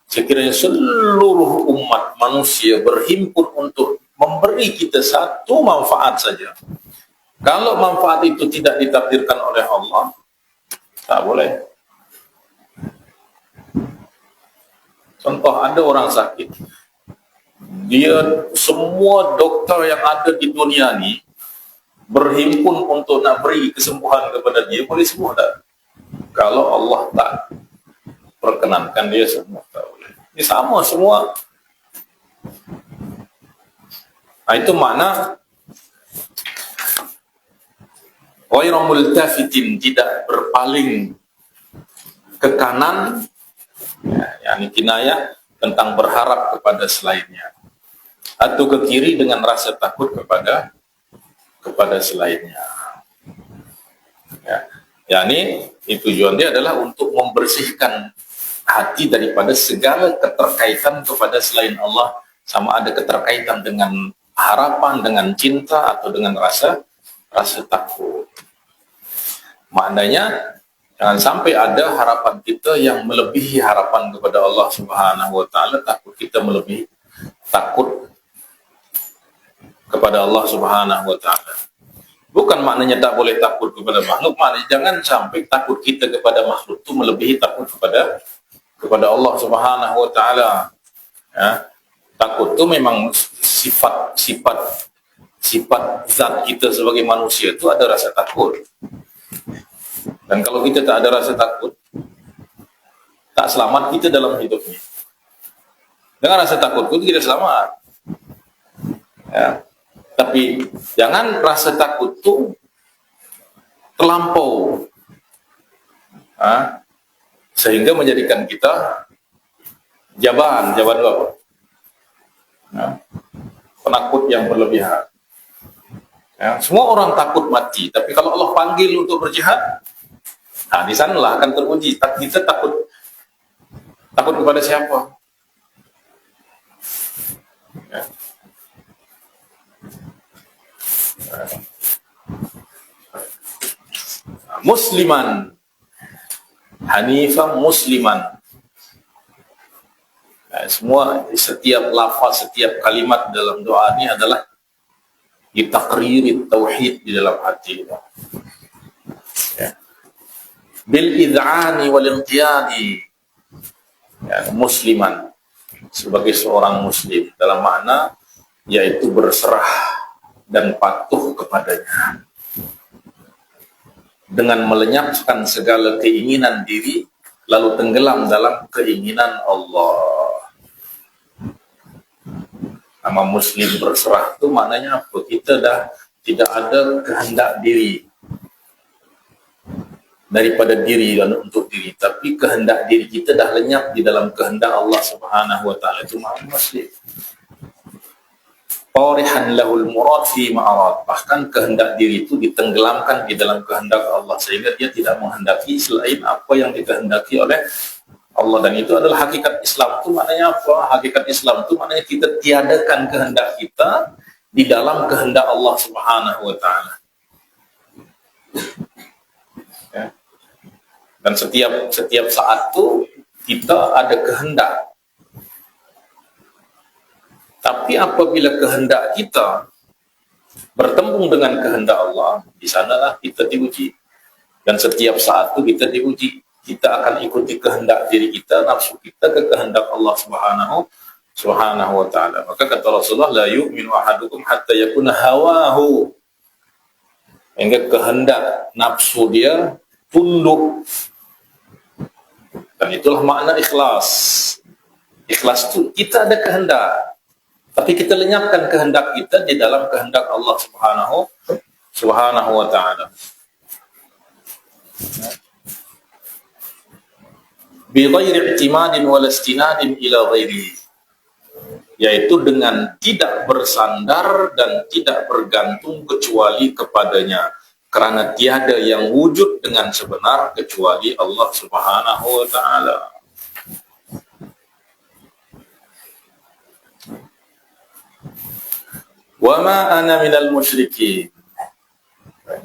Sekiranya seluruh umat manusia berhimpun untuk memberi kita satu manfaat saja, kalau manfaat itu tidak ditakdirkan oleh Allah, tak boleh. Contoh, ada orang sakit, dia semua dokter yang ada di dunia ini berhimpun untuk nak beri kesembuhan kepada dia, boleh sembuh tak? Kalau Allah tak perkenankan dia semua, tak boleh. Ini sama semua. Nah, itu makna ghairu multafitin, tidak berpaling ke kanan, yakni kinayah tentang berharap kepada selainnya, atau ke kiri dengan rasa takut kepada selainnya. Ya, yakni tujuan dia adalah untuk membersihkan hati daripada segala keterkaitan kepada selain Allah, sama ada keterkaitan dengan harapan, dengan cinta, atau dengan rasa takut. Maknanya jangan sampai ada harapan kita yang melebihi harapan kepada Allah Subhanahu wa taala, takut kita melebihi takut kepada Allah Subhanahu wa taala. Bukan maknanya tak boleh takut kepada makhluk, maknanya jangan sampai takut kita kepada makhluk itu melebihi takut kepada Allah Subhanahu wa taala. Ya. Takut itu memang sifat zat kita sebagai manusia, itu ada rasa takut. Dan kalau kita tak ada rasa takut, tak selamat kita dalam hidupnya. Dengan rasa takut itu kita selamat. Ya. Tapi jangan rasa takut itu terlampau, sehingga menjadikan kita jaban apa? Ya. Penakut yang berlebihan. Ya. Semua orang takut mati, tapi kalau Allah panggil untuk berjihad, nah, di sanalah akan teruji. Kita takut kepada siapa? Ya. Musliman, Hanifah musliman. Nah, semua setiap lafaz, setiap kalimat dalam doa ini adalah ditakriri tauhid di dalam hati. Ya. Bil id'ani wal inqiyadi, ya, musliman, sebagai seorang muslim, dalam makna yaitu berserah dan patuh kepadanya dengan melenyapkan segala keinginan diri lalu tenggelam dalam keinginan Allah. Nama muslim berserah itu maknanya apa? Kita dah tidak ada kehendak diri daripada diri dan untuk diri, tapi kehendak diri kita dah lenyap di dalam kehendak Allah Subhanahu wa taala. Itu makna muslim. Qarihan lahul murad fi ma'arad. Bahkan kehendak diri itu ditenggelamkan di dalam kehendak Allah sehingga dia tidak menghendaki selain apa yang dikehendaki oleh Allah. Dan itu adalah hakikat Islam. Itu maknanya apa? Hakikat Islam itu maknanya kita tiadakan kehendak kita di dalam kehendak Allah Subhanahu wa taala. Ya. Dan setiap saat itu kita ada kehendak. Tapi apabila kehendak kita bertembung dengan kehendak Allah, di sanalah kita diuji. Dan setiap saat itu kita diuji. Kita akan ikuti kehendak diri kita, nafsu kita ke kehendak Allah Subhanahu wa taala. Maka kata Rasulullah, la yu'minu ahadukum hatta yakuna hawahu. Hingga kehendak nafsu dia tunduk. Dan itulah makna ikhlas. Ikhlas itu kita ada kehendak, tapi kita lenyapkan kehendak kita di dalam kehendak Allah Subhanahu wa taala. Bi ghairi i'timadin wal istinadin ila ghairihi, yaitu dengan tidak bersandar dan tidak bergantung kecuali kepadanya, karena tiada yang wujud dengan sebenar kecuali Allah Subhanahu wa taala. Wa ma ana minal musyrikin.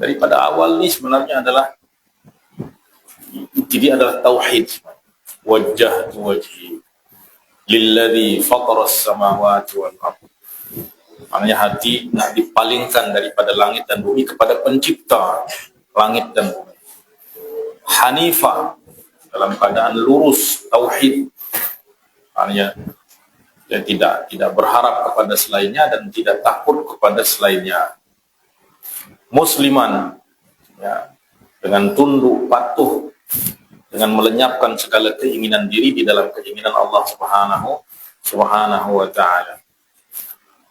Daripada awal ini sebenarnya adalah tauhid. Wajjahtu wajhi lilladzi fataras samawati wal ardh. Maknanya hati nak dipalingkan daripada langit dan bumi kepada pencipta langit dan bumi. Hanifah, dalam keadaan lurus, tauhid. Maknanya dia tidak berharap kepada selainnya dan tidak takut kepada selainnya. Musliman, ya, dengan tunduk patuh, dengan melenyapkan segala keinginan diri di dalam keinginan Allah Subhanahu wa taala.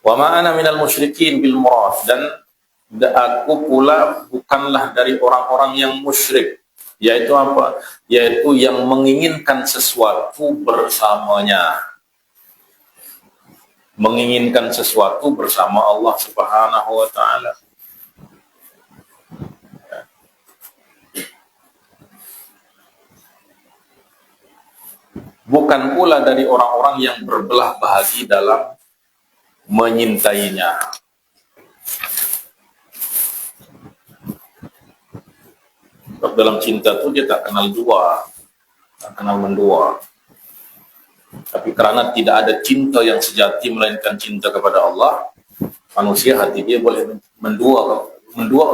Wa ma ana minal musyrikin bil murad, dan aku pula bukanlah dari orang-orang yang musyrik. Yaitu apa? Yaitu yang menginginkan sesuatu bersamanya. Menginginkan sesuatu bersama Allah Subhanahu wa taala. Bukan pula dari orang-orang yang berbelah bagi dalam menyintainya. Sebab dalam cinta itu dia tak kenal dua, tak kenal mendua. Tapi karena tidak ada cinta yang sejati melainkan cinta kepada Allah, manusia hati dia boleh mendua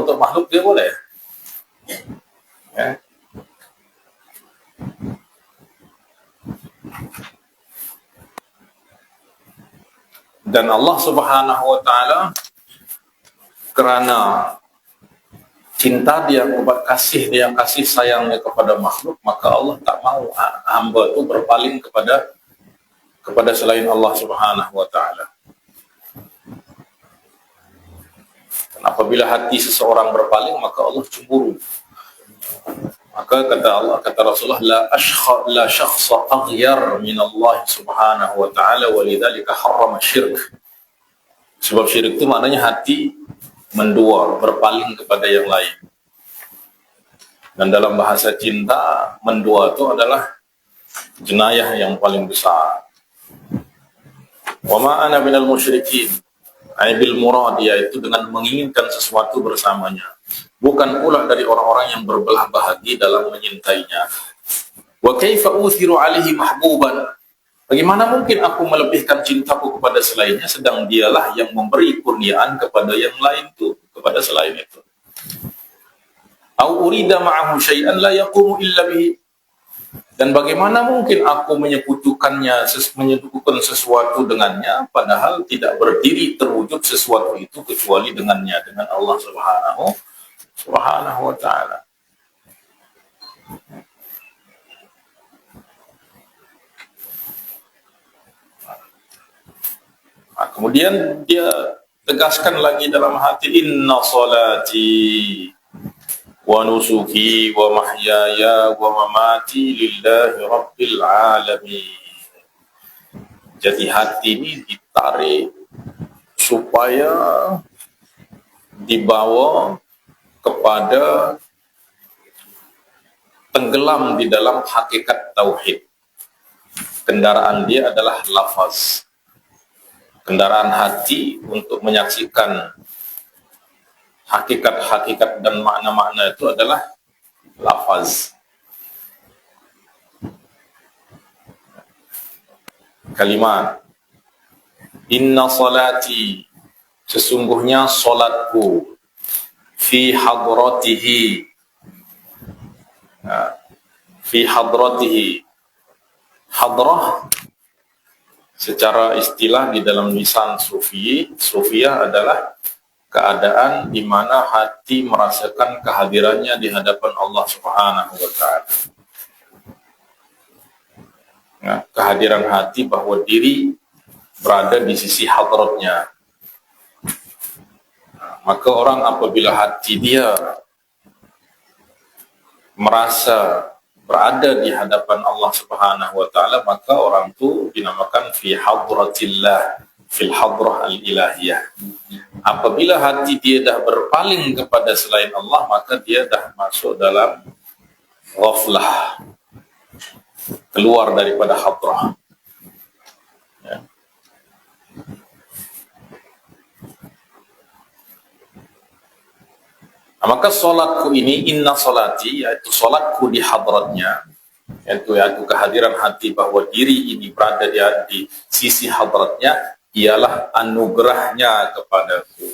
untuk makhluk dia boleh. Ya. Dan Allah Subhanahu wa taala kerana cinta dia, kasih sayangnya kepada makhluk, maka Allah tak mau hamba itu berpaling kepada selain Allah Subhanahu wa taala. Dan apabila hati seseorang berpaling, maka Allah cemburu. Maka kata Rasulullah, la syakhsa aghyar min Allah Subhanahu wa taala wa lidzalika harrama syirk. Sebab syirik itu maknanya hati mendua, berpaling kepada yang lain. Dan dalam bahasa cinta, mendua itu adalah jenayah yang paling besar. Wa ma ana minal musyrikin, ay bil murad, yaitu dengan menginginkan sesuatu bersamanya. Bukan pula dari orang-orang yang berbelah bagi dalam menyintainya. Wa kaifa uthiru alaihi mahbuban, bagaimana mungkin aku melebihkan cintaku kepada selainnya, sedang dialah yang memberi kurniaan kepada yang lain itu, kepada selain itu. Au urida ma'ahu syai'an la yaqumu illa bihi, Dan bagaimana mungkin aku menyekutukan sesuatu dengannya, padahal tidak berdiri terwujud sesuatu itu kecuali dengannya, dengan Allah Subhanahu wa Ta'ala. Nah, kemudian dia tegaskan lagi dalam hati, inna salati wa nusuki wa mahyaya wa mamati lillahi rabbil alamin. Jadi hati ini ditarik supaya dibawa kepada tenggelam di dalam hakikat tauhid. Kendaraan dia adalah lafaz. Kendaraan hati untuk menyaksikan hakikat-hakikat dan makna-makna itu adalah lafaz. Kalimat. Inna salati, sesungguhnya salatku, fi hadratihi, fi hadratihi. Hadrah secara istilah di dalam lisan Sufiyah adalah keadaan di mana hati merasakan kehadirannya di hadapan Allah Subhanahu wa Ta'ala. Nah, kehadiran hati bahwa diri berada di sisi hadratnya. Nah, maka orang apabila hati dia merasa berada di hadapan Allah Subhanahu wa Ta'ala, maka orang itu dinamakan fi hadratillah, fil hadrah al-ilahiyah. Apabila hati dia dah berpaling kepada selain Allah, maka dia dah masuk dalam ghaflah, keluar daripada hadrah. Ya. Nah, maka solatku ini, inna solati, yaitu solatku di hadratnya, yaitu kehadiran hati bahwa diri ini berada di sisi hadratnya, ialah anugerahnya kepadaku.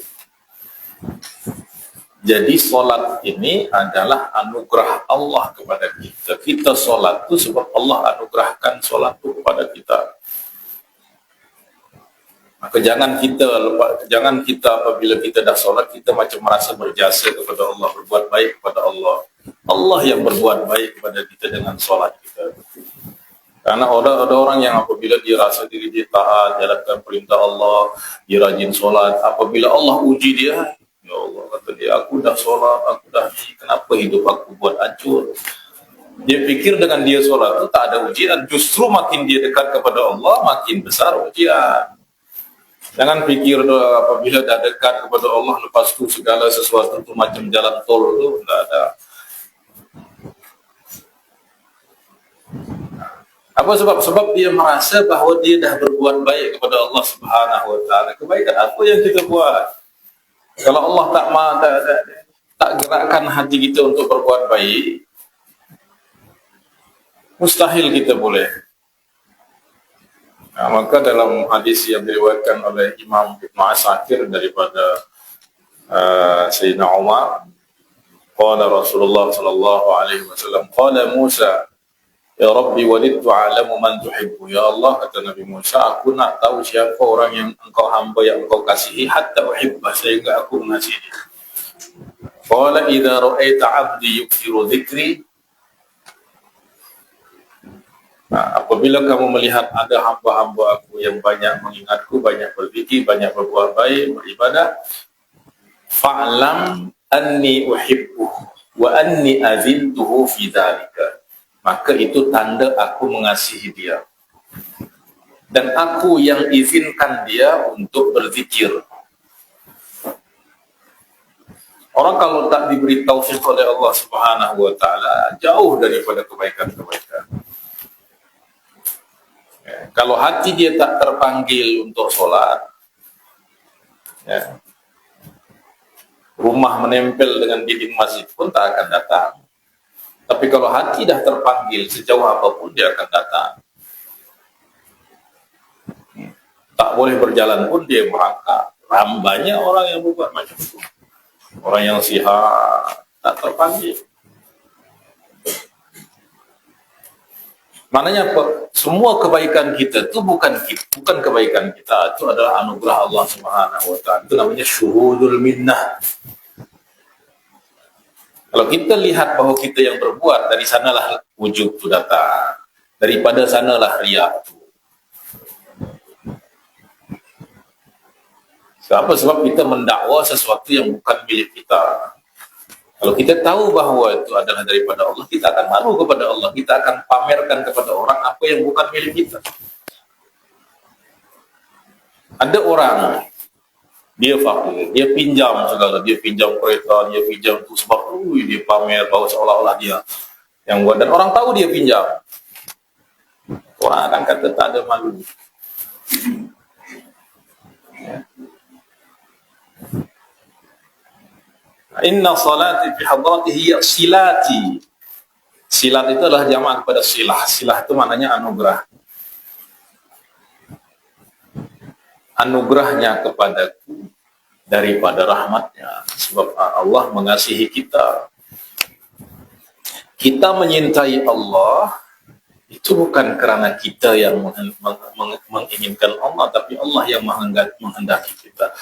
Jadi solat ini adalah anugerah Allah kepada kita. Kita solat itu sebab Allah anugerahkan solat itu kepada kita. Maka jangan kita apabila kita dah solat, kita macam merasa berjasa kepada Allah, berbuat baik kepada Allah. Allah yang berbuat baik kepada kita dengan solat kita. Karena ada orang yang apabila dia rasa diri dia taat, jalankan perintah Allah, dia rajin solat, apabila Allah uji dia, ya Allah, kata dia, aku dah solat, aku dah ni, kenapa hidup aku buat hancur? Dia pikir dengan dia solat itu tak ada ujian, justru makin dia dekat kepada Allah, makin besar ujian. Jangan pikir apabila dah dekat kepada Allah, lepas tu segala sesuatu itu macam jalan tol itu, tidak ada. Apa sebab? Sebab dia merasa bahawa dia dah berbuat baik kepada Allah Subhanahu wa Ta'ala. Kebaikan apa yang kita buat? Kalau Allah tak gerakkan hati kita untuk berbuat baik, mustahil kita boleh. Nah, maka dalam hadis yang diriwayatkan oleh Imam Ibn Asakir daripada Sayyidina Umar, qala Rasulullah sallallahu alaihi wasallam, qala Musa, ya Rabbi walidtu a'lamu man tuhibbu. Ya Allah, kata Nabi Musa, aku nak tahu siapa orang yang engkau hamba yang engkau kasihi, hatta uhibbah, sehingga aku mengasihi dia. Qala idza ra'aita 'abdi yukthiru dzikri. Nah, apabila kamu melihat ada hamba-hamba aku yang banyak mengingatku, banyak berzikir, banyak berbuat baik, beribadah, fa'lam anni uhibbuh wa anni azintuhu fi dzalika. Maka itu tanda aku mengasihi dia. Dan aku yang izinkan dia untuk berzikir. Orang kalau tak diberi taufik oleh Allah Subhanahu wa Ta'ala, jauh daripada kebaikan-kebaikan. Ya, kalau hati dia tak terpanggil untuk solat, ya, rumah menempel dengan dinding masjid pun tak akan datang. Tapi kalau hati dah terpanggil, sejauh apapun dia akan datang. Tak boleh berjalan pun dia merangkak. Banyak orang yang berbuat macam itu. Orang yang sihat tak terpanggil. Maknanya semua kebaikan kita itu bukan kebaikan kita, itu adalah anugerah Allah Subhanahu wa taala. Itu namanya syuhudul minnah. Kalau kita lihat bahwa kita yang berbuat, dari sanalah wujud itu datang. Daripada sanalah riya itu. Sebab kita mendakwa sesuatu yang bukan milik kita. Kalau kita tahu bahwa itu adalah daripada Allah, kita akan malu kepada Allah. Kita akan pamerkan kepada orang apa yang bukan milik kita. Ada orang, dia fakir, dia pinjam segala, dia pinjam kereta, dia pinjam itu sebab dia pamer bahwa seolah-olah dia yang buat. Dan orang tahu dia pinjam. Orang akan kata tak ada malu. Ya. Inna salati fi hadratihi silati. Silat itu adalah jamaah kepada silah. Silah itu maknanya anugerah. Anugerahnya kepadaku daripada rahmatnya. Sebab Allah mengasihi kita. Kita menyintai Allah itu bukan kerana kita yang menginginkan Allah, tapi Allah yang menghendaki kita.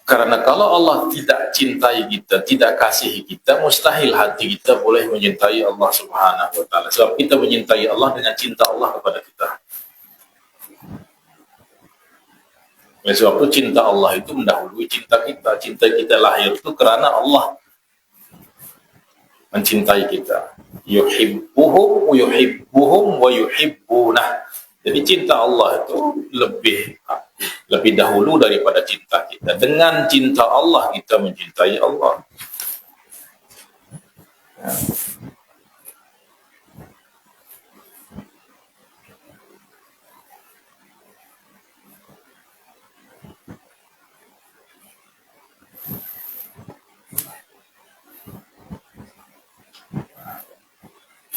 Karena kalau Allah tidak cintai kita, tidak kasihi kita, mustahil hati kita boleh menyintai Allah Subhanahu wa taala. Sebab kita menyintai Allah dengan cinta Allah kepada kita. Oleh sebab itu cinta Allah itu mendahului cinta kita. Cinta kita lahir itu kerana Allah mencintai kita. Yuhibbuhum wa yuhibbuhum wa yuhibbunah. Jadi cinta Allah itu lebih dahulu daripada cinta kita. Dengan cinta Allah kita mencintai Allah. Ya.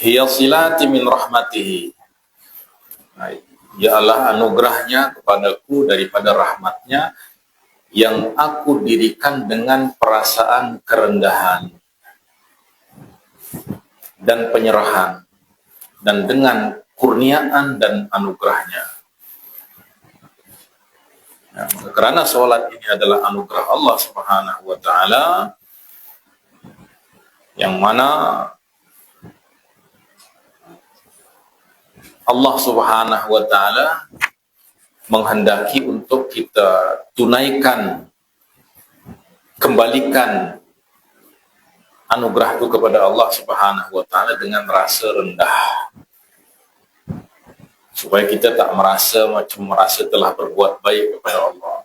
Hiya silati min rahmatihi. Ialah anugerahnya kepadaku daripada rahmatnya yang aku dirikan dengan perasaan kerendahan dan penyerahan dan dengan kurniaan dan anugerahnya. Ya, kerana solat ini adalah anugerah Allah Subhanahu wa taala, yang mana Allah Subhanahu wa taala menghendaki untuk kita tunaikan, kembalikan anugerah itu kepada Allah Subhanahu wa taala dengan rasa rendah. Supaya kita tak merasa telah berbuat baik kepada Allah.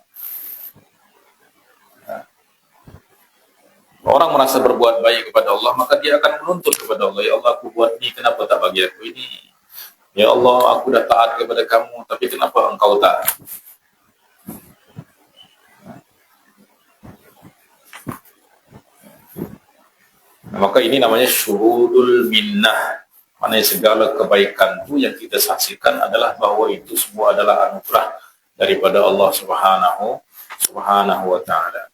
Orang merasa berbuat baik kepada Allah, maka dia akan menuntut kepada Allah, ya Allah, aku buat ini, kenapa tak bagi aku ini? Ya Allah, aku dah taat kepada kamu, tapi kenapa engkau tak? Maka ini namanya syuhudul minnah. Maknanya segala kebaikan itu yang kita saksikan adalah bahwa itu semua adalah anugerah daripada Allah Subhanahu wa ta'ala.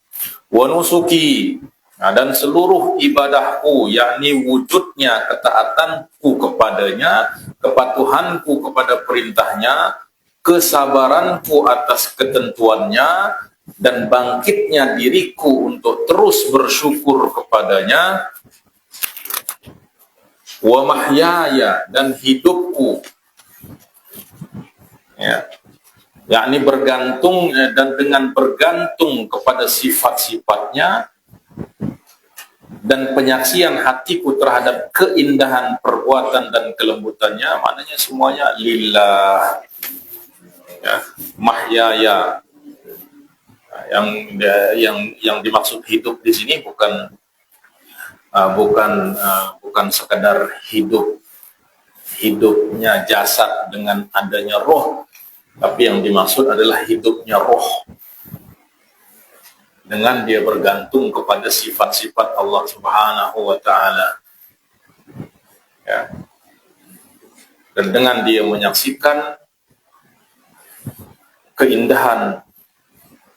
Wa nusuki, dan seluruh ibadahku, yakni wujudnya ketaatanku kepadanya, kepatuhanku kepada perintahnya, kesabaranku atas ketentuannya, dan bangkitnya diriku untuk terus bersyukur kepadanya, wa mahyaya, dan hidupku, ya, yakni bergantung dan dengan bergantung kepada sifat-sifatnya, dan penyaksian hatiku terhadap keindahan perbuatan dan kelembutannya, maknanya semuanya lillah. Ya, mahyaya, yang dimaksud hidup di sini bukan sekadar hidupnya jasad dengan adanya roh, tapi yang dimaksud adalah hidupnya roh dengan dia bergantung kepada sifat-sifat Allah Subhanahu wa ta'ala, ya. Dan dengan dia menyaksikan keindahan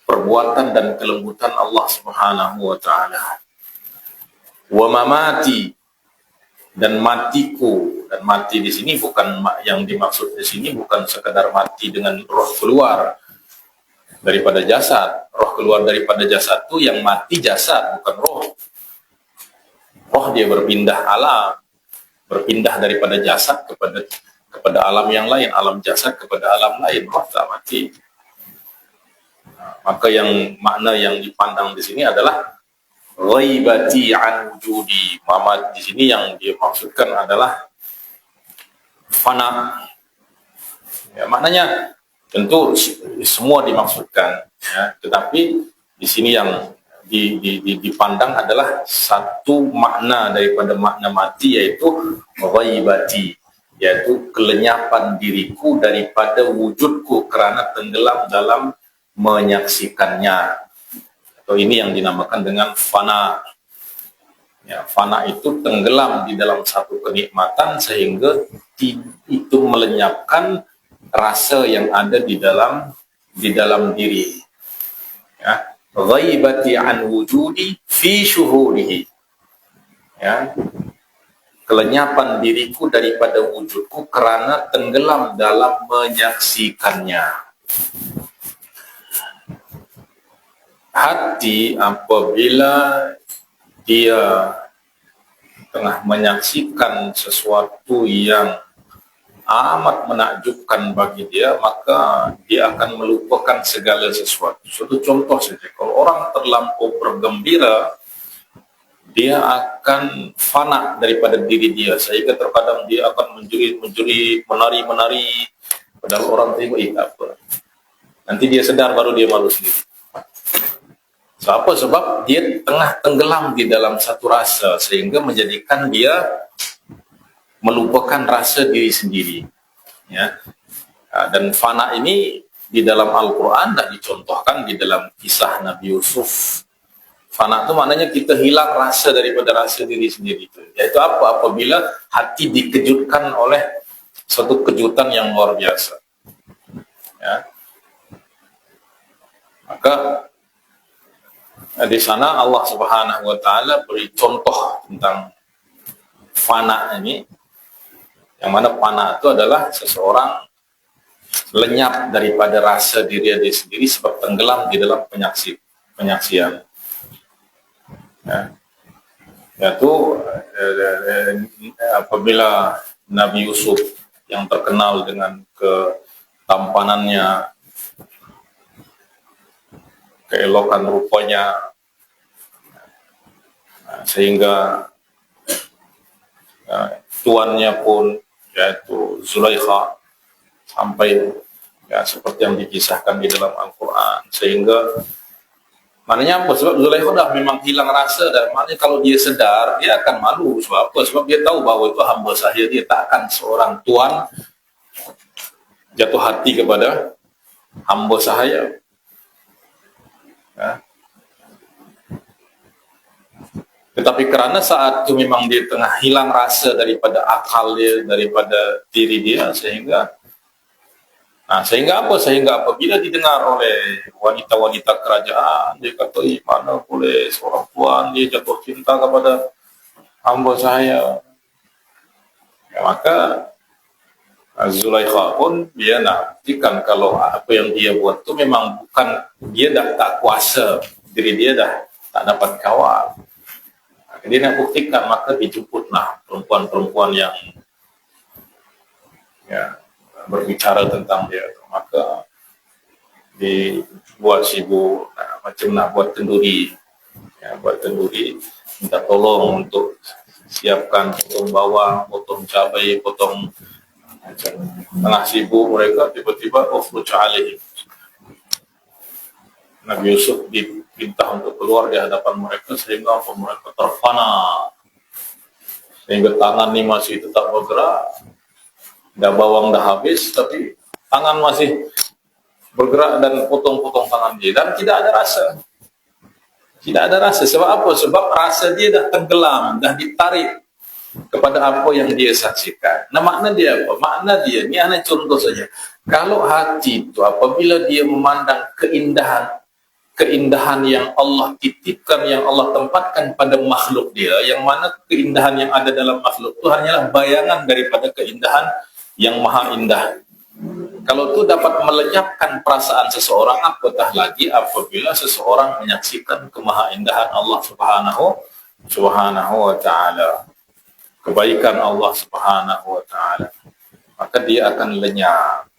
perbuatan dan kelembutan Allah Subhanahu wa ta'ala. Wa mamati, Dan matiku, dan mati di sini bukan yang dimaksud di sini bukan sekedar mati dengan roh keluar daripada jasad. Roh keluar daripada jasad itu yang mati jasad, bukan roh. Roh dia berpindah alam, berpindah daripada jasad kepada alam yang lain, alam jasad kepada alam lain. Roh tak mati. Maka yang makna yang dipandang di sini adalah ghaibati an wujudi. Mamat di sini yang dimaksudkan adalah fana. Ya, maknanya tentu semua dimaksudkan, ya, tetapi di sini yang dipandang adalah satu makna daripada makna mati, yaitu ghaibati, yaitu kelenyapan diriku daripada wujudku kerana tenggelam dalam menyaksikannya. Atau ini yang dinamakan dengan fana. Ya, fana itu tenggelam di dalam satu kenikmatan sehingga itu melenyapkan rasa yang ada di dalam diri. Ya, ghaibati an wujudi fi syuhurihi. Ya, kelenyapan diriku daripada wujudku kerana tenggelam dalam menyaksikannya. Hati apabila dia tengah menyaksikan sesuatu yang amat menakjubkan bagi dia, maka dia akan melupakan segala sesuatu. Suatu contoh saja, kalau orang terlampau bergembira, dia akan fana daripada diri dia, sehingga terkadang dia akan menjerit, menari, padahal orang terima, apa. Nanti dia sedar, baru dia malu sendiri. Sebab dia tengah tenggelam di dalam satu rasa, sehingga menjadikan dia melupakan rasa diri sendiri. Ya. Dan fana ini di dalam Al-Quran dah dicontohkan di dalam kisah Nabi Yusuf. Fana itu maknanya kita hilang rasa daripada rasa diri sendiri itu. Yaitu apa? Apabila hati dikejutkan oleh suatu kejutan yang luar biasa. Ya. Maka di sana Allah Subhanahu wa taala beri contoh tentang fana ini, yang mana fana itu adalah seseorang lenyap daripada rasa diri dia sendiri sebab tenggelam di dalam penyaksian. Ya. Yaitu apabila Nabi Yusuf yang terkenal dengan ketampanannya, keelokan rupanya, sehingga tuannya pun, yaitu Zulaikha, sampai ya seperti yang dikisahkan di dalam Al-Quran, sehingga maknanya apa? Sebab Zulaikha dah memang hilang rasa, dan maknanya kalau dia sedar, dia akan malu. Sebab apa? Sebab dia tahu bahawa itu hamba saya, dia takkan seorang tuan jatuh hati kepada hamba saya. Ya. Tetapi kerana saat itu memang dia tengah hilang rasa daripada akal dia, daripada diri dia, sehingga apa? Sehingga apabila didengar oleh wanita-wanita kerajaan, dia kata, mana boleh seorang tuan dia jatuh cinta kepada hamba saya. Ya, maka Zulaikha pun dia nak buktikan kalau apa yang dia buat tu memang bukan, dia dah tak kuasa, diri dia dah tak dapat kawal. Dia nak buktikan, maka dijemputlah perempuan-perempuan yang ya, berbicara tentang dia. Maka dibuat sibuk, macam nak buat kenduri, ya, minta tolong untuk siapkan potong bawang, potong cabai, potong macam. Tengah sibuk mereka, tiba-tiba alaihim, Nabi Yusuf diminta untuk keluar di hadapan mereka, sehingga mereka terfana, sehingga tangan ini masih tetap bergerak, dah bawang dah habis, tapi tangan masih bergerak dan potong-potong tangan dia, dan tidak ada rasa. Sebab apa? Sebab rasa dia dah tenggelam, dah ditarik kepada apa yang dia saksikan. Nah, makna dia apa? Makna dia, ini hanya contoh saja. Kalau hati itu apabila dia memandang keindahan keindahan yang Allah titipkan, yang Allah tempatkan pada makhluk dia, yang mana keindahan yang ada dalam makhluk itu hanyalah bayangan daripada keindahan yang maha indah. Kalau itu dapat melenyapkan perasaan seseorang, apatah lagi apabila seseorang menyaksikan kemahaindahan Allah Subhanahu wa ta'ala, kebaikan Allah Subhanahu wa ta'ala, maka dia akan lenyap.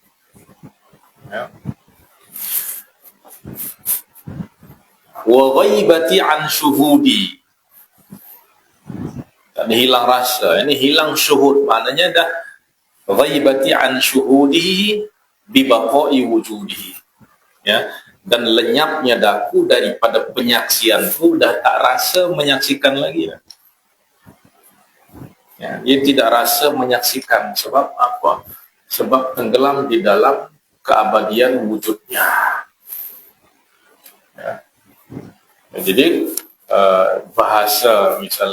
Ya. Wa ghaibati an syuhudi, tak hilang rasa, ini hilang syuhud, maknanya dah ghaibati an syuhudihi bi baqa'i wujudihi, ya, dan lenyapnya daku daripada penyaksianku, dah tak rasa menyaksikan lagi, ya, dia tidak rasa menyaksikan. Sebab apa? Sebab tenggelam di dalam keabadian wujudnya, ya. Jadi bahasa misal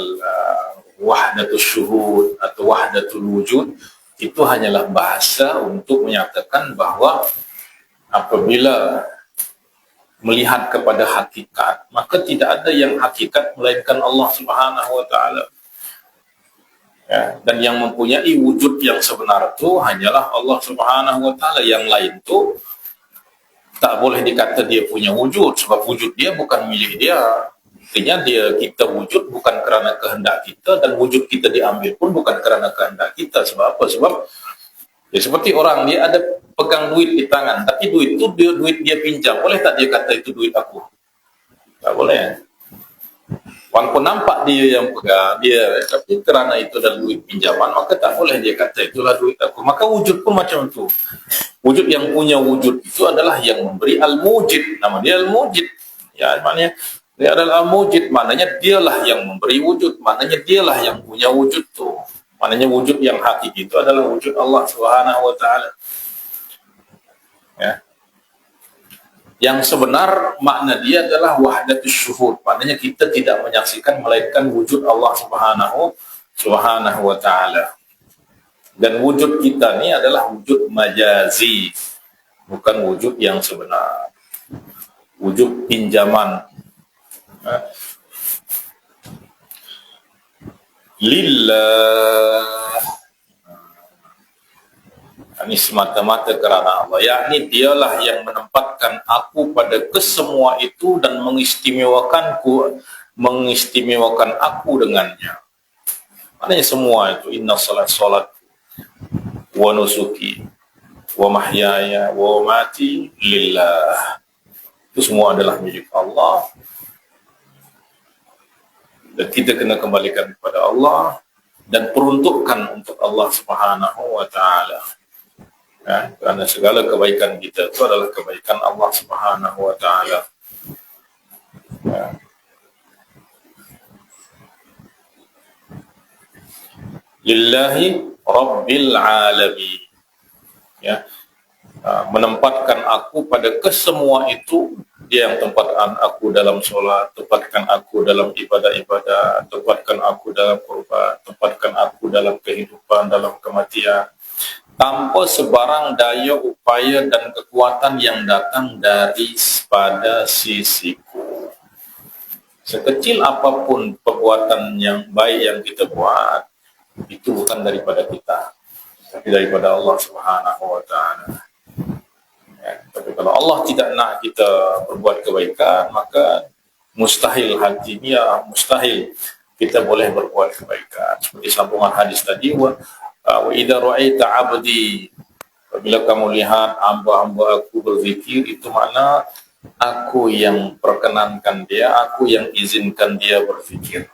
wahdatul syuhud atau wahdatul wujud itu hanyalah bahasa untuk menyatakan bahwa apabila melihat kepada hakikat, maka tidak ada yang hakikat melainkan Allah Subhanahu wa ta'ala, ya. Dan yang mempunyai wujud yang sebenar itu hanyalah Allah Subhanahu wa ta'ala. Yang lain itu tak boleh dikata dia punya wujud, sebab wujud dia bukan milik dia. Artinya kita wujud bukan kerana kehendak kita, dan wujud kita diambil pun bukan kerana kehendak kita. Sebab apa? Sebab ya, seperti orang dia ada pegang duit di tangan, tapi duit itu duit dia pinjam. Boleh tak dia kata itu duit aku? Tak boleh. Walaupun nampak dia yang pegang dia, tapi kerana itu adalah duit pinjaman, maka tak boleh dia kata itulah duit aku. Maka wujud pun macam itu. Wujud yang punya wujud itu adalah yang memberi al-mujid. Nama dia al-mujid. Ya, maknanya dia adalah al-mujid, maknanya dialah yang memberi wujud, maknanya dialah yang punya wujud tu. Maknanya wujud yang hakiki itu adalah wujud Allah Subhanahu wa ta'ala, ya. Yang sebenar makna dia adalah wahdatus syuhud, maknanya kita tidak menyaksikan melainkan wujud Allah Subhanahu wa ta'ala. Dan wujud kita ni adalah wujud majazi, bukan wujud yang sebenar, wujud pinjaman. Lillah, ini semata-mata kerana Allah, yakni dialah yang menempatkan aku pada kesemua itu dan mengistimewakan aku dengannya. Maknanya semua itu, inna salat wa nusuki wa mahyaya wa mati lillah, itu semua adalah milik Allah. Dan kita kena kembalikan kepada Allah dan peruntukkan untuk Allah Subhanahu wa ta'ala, ya, kerana segala kebaikan kita itu adalah kebaikan Allah Subhanahu wa ta'ala, ya. Lillahi Rabbil Alamin, ya. Menempatkan aku pada kesemua itu, dia yang tempatkan aku dalam solat, tempatkan aku dalam ibadah-ibadah, tempatkan aku dalam kurban, tempatkan aku dalam kehidupan, dalam kematian, tanpa sebarang daya upaya dan kekuatan yang datang pada sisiku. Sekecil apapun perbuatan yang baik yang kita buat, itu bukan daripada kita, tapi daripada Allah Subhanahu wa ta'ala. Ya, tapi kalau Allah tidak nak kita berbuat kebaikan, maka mustahil mustahil kita boleh berbuat kebaikan. Seperti sambungan hadis tadi, wa idza ra'aita 'abdi, apabila kamu lihat hamba-hamba aku berzikir, itu makna aku yang perkenankan dia, aku yang izinkan dia berzikir,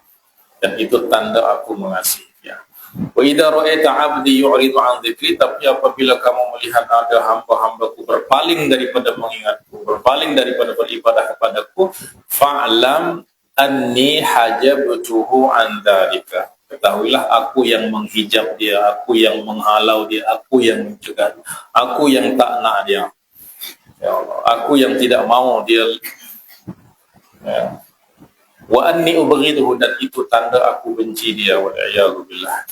dan itu tanda aku mengasihi dia. Wa idza ra'aita 'abdi yu'ridu 'an dzikri, tapi apabila kamu melihat ada hamba-hambaku berpaling daripada mengingatku, berpaling daripada beribadah kepadaku, fa'lam anni hajabtuhu 'an dzalika, ketahuilah aku yang menghijab dia, aku yang menghalau dia, aku yang mencegah, aku yang tak nak dia, ya Allah, aku yang tidak mau dia, ya. Wa anni ubghiduhu, dan itu tanda aku benci dia, wal a'yadu billah.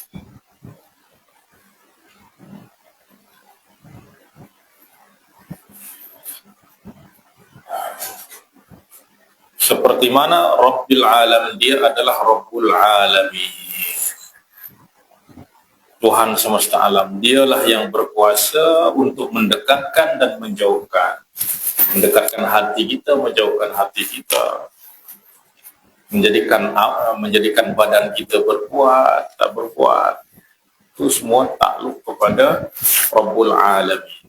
Seperti mana Rabbil Alamin, dia adalah Rabbul Alamin, Tuhan semesta alam. Dialah yang berkuasa untuk mendekatkan dan menjauhkan. Mendekatkan hati kita, menjauhkan hati kita. Menjadikan badan kita berkuat, tak berkuat. Itu semua takluk kepada Rabbul Alamin.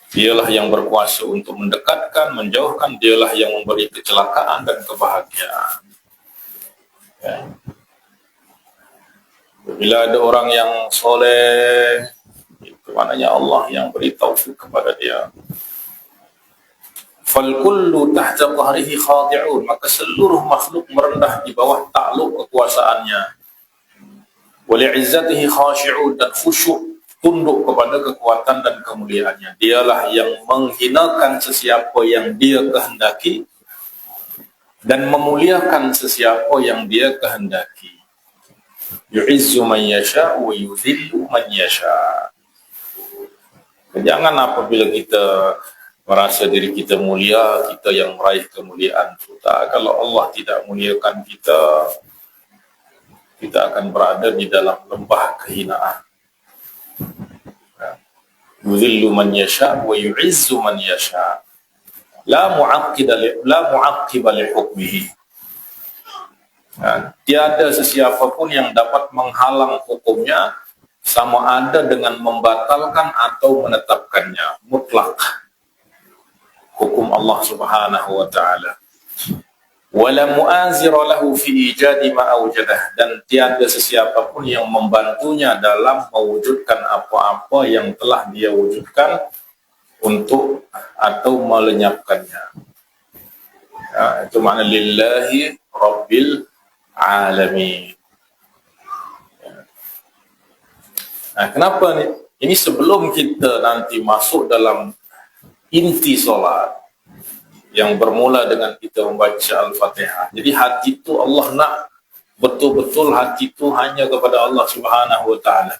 Dialah yang berkuasa untuk mendekatkan, menjauhkan. Dialah yang memberi kecelakaan dan kebahagiaan. Ya. Bila ada orang yang soleh, itu maknanya Allah yang beri taufik kepada dia. Fal kullu tahta qahrihi khadi'un, maka seluruh makhluk merendah di bawah takluk kekuasaannya. Wa li'izzatihi khashi'un, dan khusyuk, tunduk kepada kekuatan dan kemuliaannya. Dialah yang menghinakan sesiapa yang dia kehendaki dan memuliakan sesiapa yang dia kehendaki. Yu'izzu man yasha' wa yudhillu man yasha'. Jangan apabila kita merasa diri kita mulia, kita yang meraih kemuliaan. Kalau Allah tidak muliakan kita, kita akan berada di dalam lembah kehinaan. Yudhillu man yasha' wa yu'izzu man yasha'. La mu'aqqiba li hukmihi. Tiada sesiapa pun yang dapat menghalang hukumnya, sama ada dengan membatalkan atau menetapkannya. Mutlak hukum Allah Subhanahu wa ta'ala. Wala mu'azira lahu fi ijadi ma awjadah, dan tiada sesiapa pun yang membantunya dalam mewujudkan apa-apa yang telah dia wujudkan untuk atau melenyapkannya. Itu makna lillahi rabbil alamin. Kenapa ni? Ini sebelum kita nanti masuk dalam inti solat yang bermula dengan kita membaca Al-Fatihah. Jadi hati itu Allah nak betul-betul hati itu hanya kepada Allah Subhanahu wa ta'ala.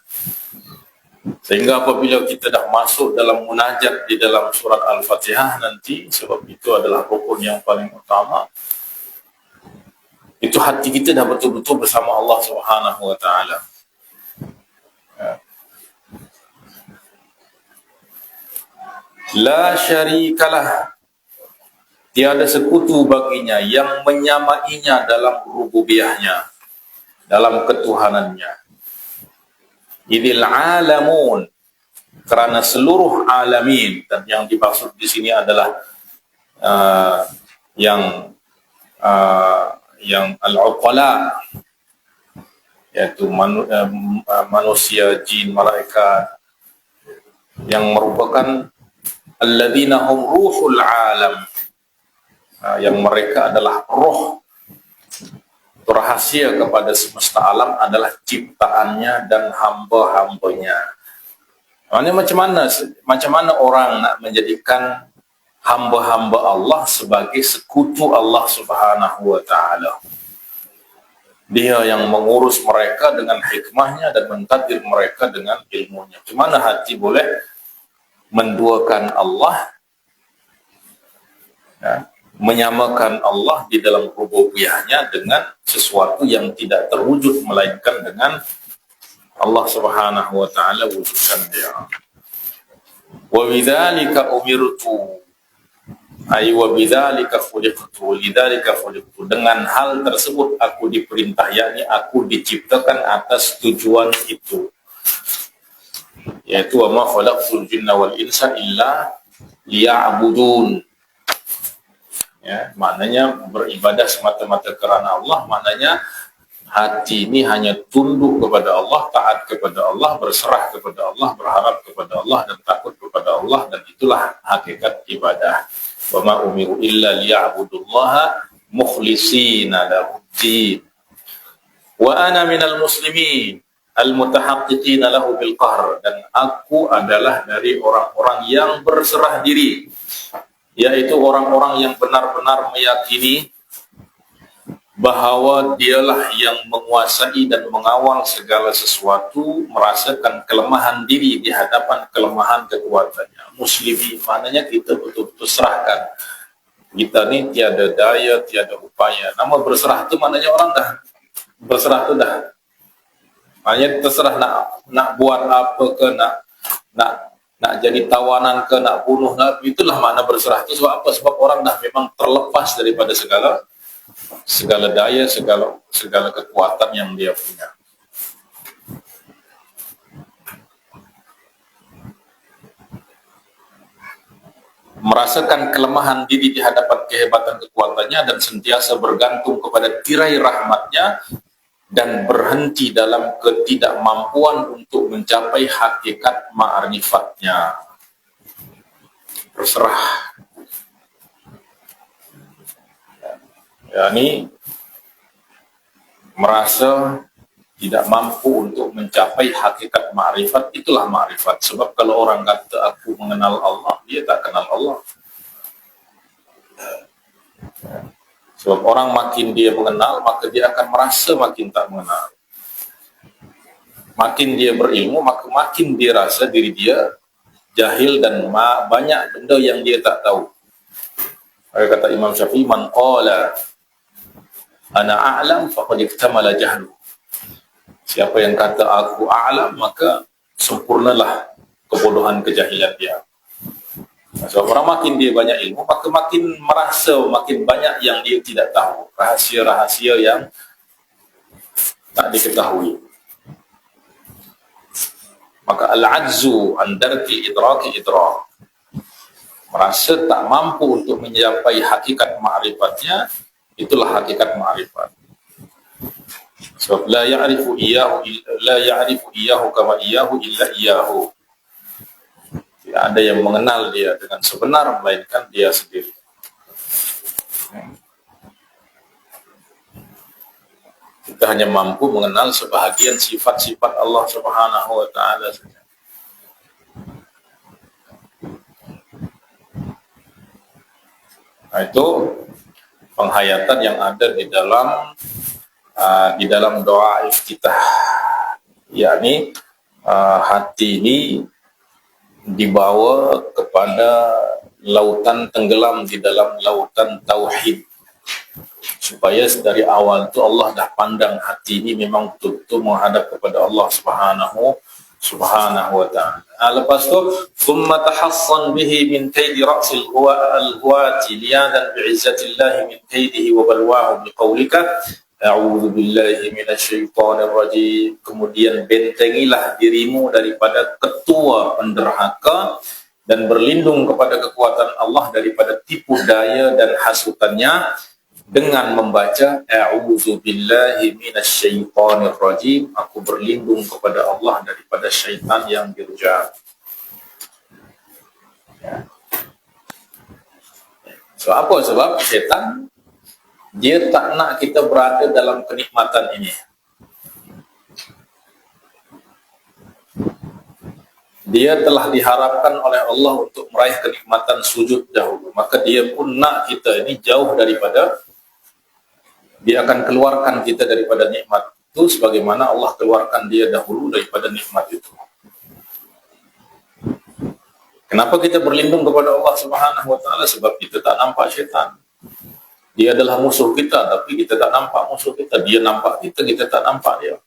Sehingga apabila kita dah masuk dalam munajat di dalam surat Al-Fatihah nanti, sebab itu adalah rukun yang paling utama, itu hati kita dah betul-betul bersama Allah Subhanahu wa ta'ala. La syarikalah, tiada sekutu baginya yang menyamainya dalam rububiyahnya, dalam ketuhanannya. Idil alamun, kerana seluruh alamin, dan yang dimaksud di sini adalah yang al-uqala, yaitu manusia, jin, malaikat, yang merupakan alladzina hum ruhul alam, yang mereka adalah roh, rahasia kepada semesta alam adalah ciptaannya dan hamba-hambanya. Maksudnya macam mana orang nak menjadikan hamba-hamba Allah sebagai sekutu Allah Subhanahu wa ta'ala? Dia yang mengurus mereka dengan hikmahnya dan mentakdir mereka dengan ilmunya. Macam mana hati boleh menduakan Allah, menyamakan Allah di dalam rububiyahnya dengan sesuatu yang tidak terwujud melainkan dengan Allah Subhanahu wa ta'ala wujudkan dia. Wa bidzalika umirtu, ay wa bidzalika khuliqtu, lidzalika khuliqtu, dengan hal tersebut aku diperintah, yakni aku diciptakan atas tujuan itu, yaitu wa ma khalaqtul jinna wal insa illa liya'budun. Ya, maknanya beribadah semata-mata kerana Allah, maknanya hati ini hanya tunduk kepada Allah, taat kepada Allah, berserah kepada Allah, berharap kepada Allah, dan takut kepada Allah, dan itulah hakikat ibadah. Wa ma umiru illa liya'budullaha mukhlishina lahuddin. Wa ana minal muslimin al-mutahaqqiqina lahu bil qahr, dan aku adalah dari orang-orang yang berserah diri, yaitu orang-orang yang benar-benar meyakini bahawa dialah yang menguasai dan mengawal segala sesuatu, merasakan kelemahan diri di hadapan kelemahan kekuatannya. Muslimin, maknanya kita betul-betul serahkan Kita ni tiada daya, tiada upaya. Nama berserah tu maknanya orang dah berserah tu dah. Maknanya terserah nak buat apa ke, nak jadi tawanan ke, nak bunuh, itulah makna berserah tu. Sebab apa? Sebab orang dah memang terlepas daripada segala daya, segala kekuatan yang dia punya. Merasakan kelemahan diri di hadapan kehebatan kekuatannya dan sentiasa bergantung kepada tirai rahmatnya dan berhenti dalam ketidakmampuan untuk mencapai hakikat ma'rifatnya. Berserah. Yani merasa tidak mampu untuk mencapai hakikat ma'rifat, itulah ma'rifat. Sebab kalau orang kata aku mengenal Allah, dia tak kenal Allah. Sebab orang makin dia mengenal, maka dia akan merasa makin tak mengenal. Makin dia berilmu, maka makin dia rasa diri dia jahil dan banyak benda yang dia tak tahu. Kata Imam Syafi'i, man qala ana a'lam faqad iktamala jahlu. Siapa yang kata aku a'lam, maka sempurnalah kebodohan kejahilan dia. Sebab orang makin dia banyak ilmu, maka makin merasa makin banyak yang dia tidak tahu. Rahasia-rahasia yang tak diketahui. Maka al-'ajzu an darki idraki idrak. Merasa tak mampu untuk mencapai hakikat ma'rifatnya, itulah hakikat ma'rifat. Sebab la ya'rifu iyyahu kama iyyahu illa iyyahu. Tidak ada yang mengenal dia dengan sebenar melainkan dia sendiri. Kita hanya mampu mengenal sebahagian sifat-sifat Allah Subhanahu wa taala saja. Nah, itu penghayatan yang ada di dalam doa iftitah, yakni hati ini dibawa kepada lautan tenggelam di dalam lautan tauhid, supaya dari awal tu Allah dah pandang hati ini memang betul-betul menghadap kepada Allah Subhanahu wa ta'ala. Lepas tu thumma tahassan bihi min kaidi ra'sil al-huwati liyadan bi'izzatillahi min kaidihi wa balwahu biqaulika a'udzu billahi minasyaitonir rajim. Kemudian bentengilah dirimu daripada ketua penderhaka dan berlindung kepada kekuatan Allah daripada tipu daya dan hasutannya dengan membaca a'udzu billahi minasyaitonir rajim. Aku berlindung kepada Allah daripada syaitan yang dirja. Ya. So apa sebab syaitan dia tak nak kita berada dalam kenikmatan ini. Dia telah diharapkan oleh Allah untuk meraih kenikmatan sujud dahulu. Maka dia pun nak kita ini jauh daripada, dia akan keluarkan kita daripada nikmat itu sebagaimana Allah keluarkan dia dahulu daripada nikmat itu. Kenapa kita berlindung kepada Allah Subhanahu wa taala? Sebab kita tak nampak syaitan. Dia adalah musuh kita, tapi kita tak nampak musuh kita. Dia nampak kita, kita tak nampak dia.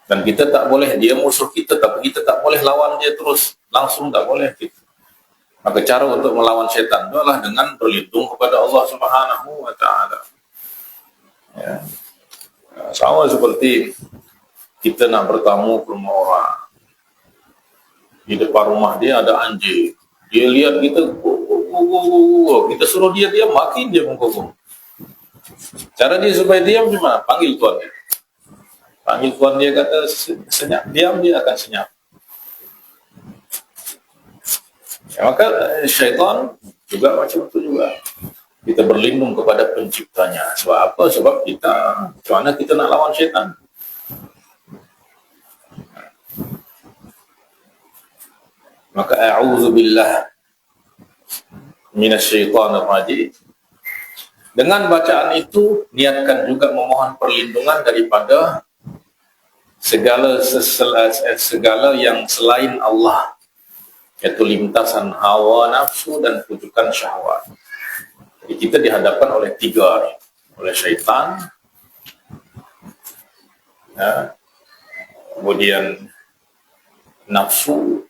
Dan kita tak boleh, dia musuh kita, tapi kita tak boleh lawan dia terus. Langsung tak boleh. Maka cara untuk melawan syaitan itu adalah dengan berlindung kepada Allah Subhanahu wa ta'ala. Ya. Sama seperti kita nak bertamu ke rumah orang. Di depan rumah dia ada anjing. Dia lihat kita, kita suruh dia diam, makin dia menggonggong. Cara dia supaya diam gimana? Panggil tuan dia. Panggil tuan dia, kata senyap, diam, dia akan senyap. Ya, maka syaitan juga macam itu juga. Kita berlindung kepada penciptanya. Sebab apa? Sebab kita, macam mana kita nak lawan syaitan? Maka a'udzubillah minasyaitonir rajim. Dengan bacaan itu niatkan juga memohon perlindungan daripada segala yang selain Allah. yaitu lintasan hawa nafsu dan pujukan syahwat. Jadi kita dihadapkan oleh tiga nih, oleh syaitan, ya, kemudian nafsu,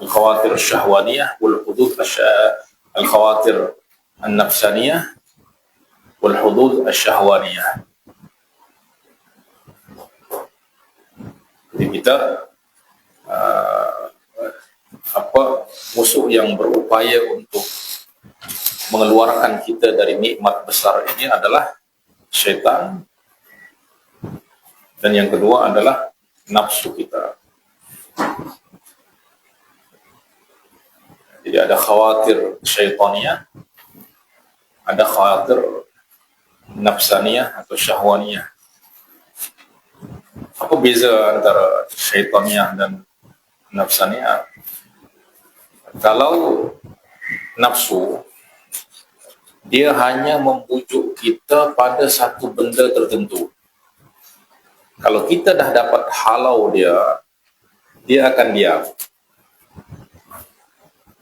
al-khawatir syahwaniyah, wal hudud al-khawatir an-nafsaniyah, wal hudud asy-syahwaniyah. Jadi kita musuh yang berupaya untuk mengeluarkan kita dari nikmat besar ini adalah syaitan, dan yang kedua adalah nafsu kita. Jadi ada khawatir syaitaniyah, ada khawatir nafsaniyah atau syahwaniyah. Apa beza antara syaitaniyah dan nafsaniyah? Kalau nafsu, dia hanya membujuk kita pada satu benda tertentu. Kalau kita dah dapat halau dia akan diam.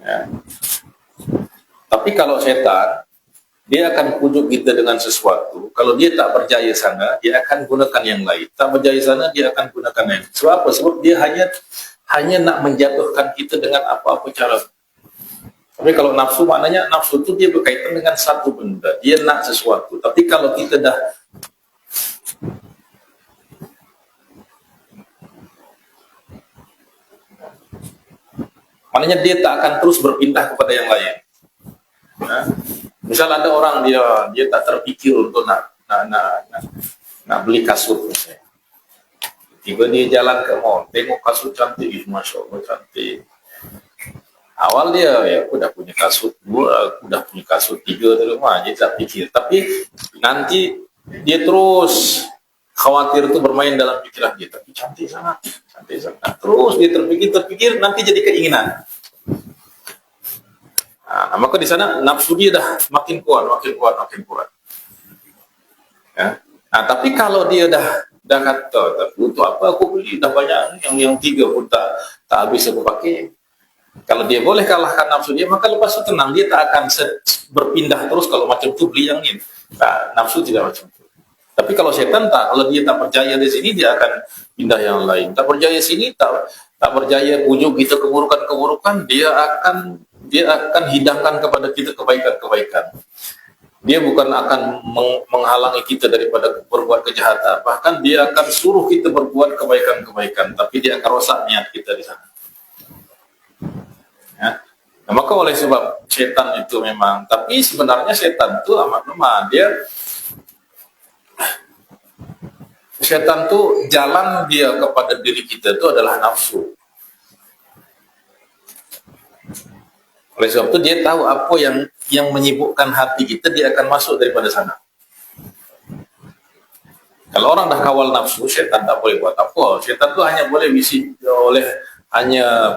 Ya. Tapi kalau setan, dia akan pujuk kita dengan sesuatu. Kalau dia tak berjaya sana, dia akan gunakan yang lain. Tak berjaya sana, dia akan gunakan yang lain. Sebab apa? Sebab dia hanya nak menjatuhkan kita dengan apa-apa cara. Tapi kalau nafsu, maknanya nafsu itu dia berkaitan dengan satu benda. Dia nak sesuatu. Tapi kalau kita dah maknanya dia tak akan terus berpindah kepada yang lain. Nah, misal ada orang dia tak terpikir untuk nak beli kasut misalnya. Tiba dia jalan ke mall, tengok kasut cantik, masya Allah cantik. Awal dia, ya aku dah punya kasut 2, aku dah punya kasut 3 di rumah, dia tak fikir. Tapi nanti dia terus khawatir itu bermain dalam pikiran dia. Tapi cantik sangat, cantik sangat. Terus dia terpikir, nanti jadi keinginan. Nah, maka di sana nafsu dia dah makin kuat. Ya. Nah, tapi kalau dia dah kata, untuk apa aku beli, dah banyak, yang 3 pun tak habis aku pakai. Kalau dia boleh kalahkan nafsu dia, maka lepas itu tenang, dia tak akan berpindah terus kalau macam tu beli yang ini. Nah, nafsu tidak macam itu. Tapi kalau setan tak, kalau dia tak percaya di sini, dia akan pindah yang lain. Tak percaya sini, tak percaya pujuk kita keburukan, dia akan hidangkan kepada kita kebaikan-kebaikan. Dia bukan akan menghalangi kita daripada berbuat kejahatan. Bahkan dia akan suruh kita berbuat kebaikan-kebaikan, tapi dia akan rosak niat kita di sana. Ya. Nah, maka oleh sebab setan itu memang, tapi sebenarnya setan itu amat lemah. Setan itu jalan dia kepada diri kita itu adalah nafsu. Oleh sebab itu dia tahu apa yang menyibukkan hati kita, dia akan masuk daripada sana. Kalau orang dah kawal nafsu, setan tak boleh buat apa. Setan itu hanya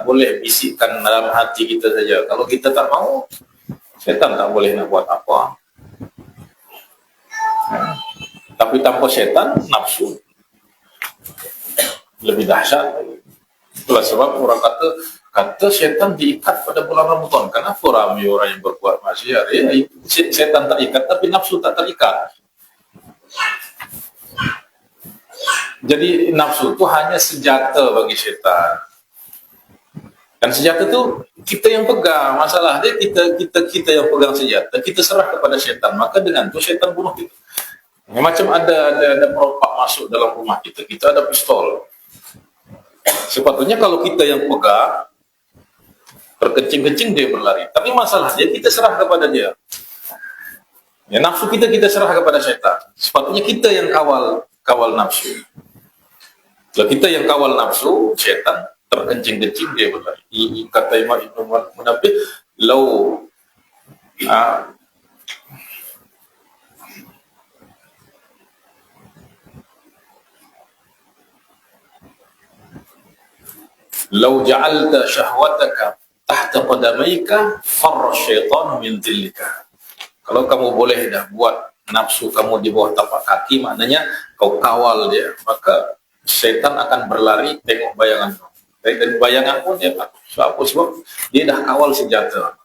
boleh bisikkan dalam hati kita saja. Kalau kita tak mau, setan tak boleh nak buat apa. Ya. Tapi tanpa setan, nafsu lebih dahsyat. Itulah sebab orang kata setan diikat pada bulan Ramadan. Kenapa ramai orang yang berbuat maksiat? Setan tak ikat, tapi nafsu tak terikat. Jadi nafsu itu hanya senjata bagi setan. Dan senjata itu kita yang pegang. Masalah dia kita yang pegang senjata, kita serah kepada setan. Maka dengan itu setan bunuh kita. Macam ada perompak masuk dalam rumah kita ada pistol. Sepatutnya kalau kita yang pegang, berkencing-kencing dia berlari. Tapi masalah dia, kita serah kepada dia. Ya, nafsu kita serah kepada setan. Sepatutnya kita yang kawal nafsu. Kalau kita yang kawal nafsu, setan terkencing-kencing dia berlari. Kata Imam Ibn Munabbih, Lau ja'alta syahwataka tahta qadamaika farra syaitanu min dhillika. Kalau kamu boleh dah buat nafsu kamu di bawah tapak kaki, maknanya kau kawal dia, maka syaitan akan berlari tengok bayangan kamu. dari bayangan pun dia takut. Sebab dia dah kawal senjata,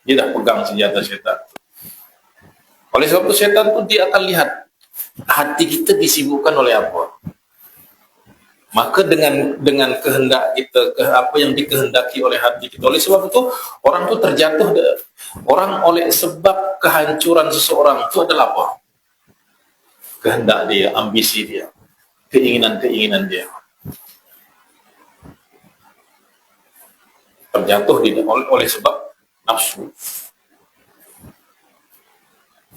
dia dah pegang senjata setan. Oleh sebab itu setan pun dia akan lihat hati kita disibukkan oleh apa. Maka dengan kehendak kita, apa yang dikehendaki oleh hati kita. Oleh sebab itu orang itu terjatuh. Orang oleh sebab kehancuran seseorang itu adalah apa? Kehendak dia, ambisi dia, keinginan-keinginan dia. Terjatuh oleh sebab nafsu.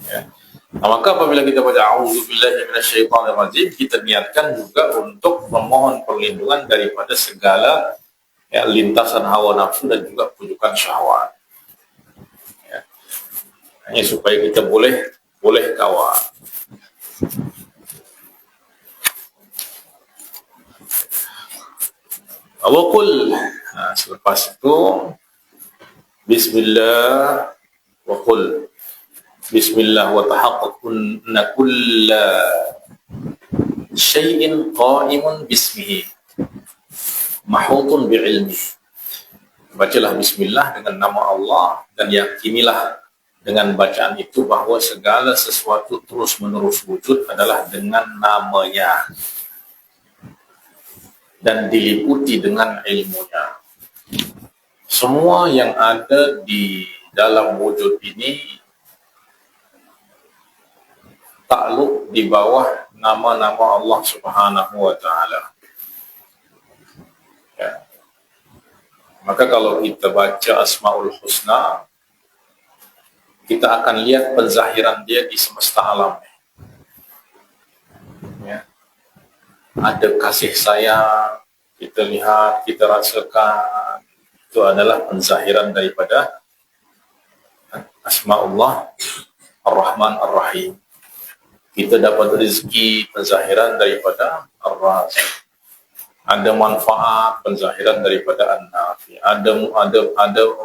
Ya. Nah, maka apabila kita baca a'udzubillahi minasyaitonirrajim, kita niatkan juga untuk memohon perlindungan daripada segala lintasan hawa nafsu dan juga pujukan syahwat. Ya. Hanya supaya kita boleh kawal. Awaqul. Nah, selepas itu bismillah wa qul. Bismillah wa tahaqqaqunna kulla syai'in qa'imun bismihi mahutun bi'ilmi. Bacalah bismillah dengan nama Allah dan yakinilah dengan bacaan itu bahwa segala sesuatu terus menerus wujud adalah dengan namanya dan diliputi dengan ilmunya. Semua yang ada di dalam wujud ini takluk di bawah nama-nama Allah Subhanahu wa Ta'ala. Ya. Maka kalau kita baca Asmaul Husna, kita akan lihat penzahiran dia di semesta alam. Ya. Ada kasih sayang, kita lihat, kita rasakan, itu adalah penzahiran daripada Asma'ullah Ar-Rahman Ar-Rahim. Kita dapat rezeki, penzahiran daripada Ar-Razik. Ada manfaat, penzahiran daripada An-Nafi. Ada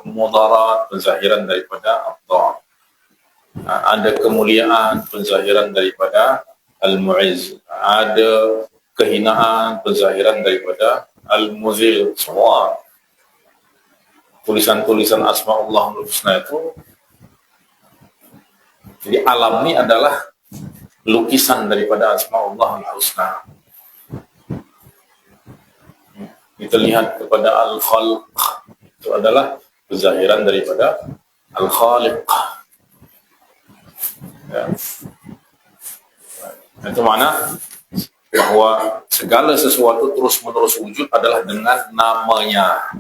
mudarat, penzahiran daripada Ad-Dar. Ada kemuliaan, penzahiran daripada Al-Mu'izz. Ada kehinaan, penzahiran daripada Al-Muzil. Semua tulisan-tulisan Asma'ullah Al-Husna itu. Jadi alam ini adalah lukisan daripada Asma'ullah Al-Husna. Kita lihat kepada Al-Khalq, itu adalah penzahiran daripada Al-Khaliq. Ya. Itu mana bahwa segala sesuatu terus menerus wujud adalah dengan namanya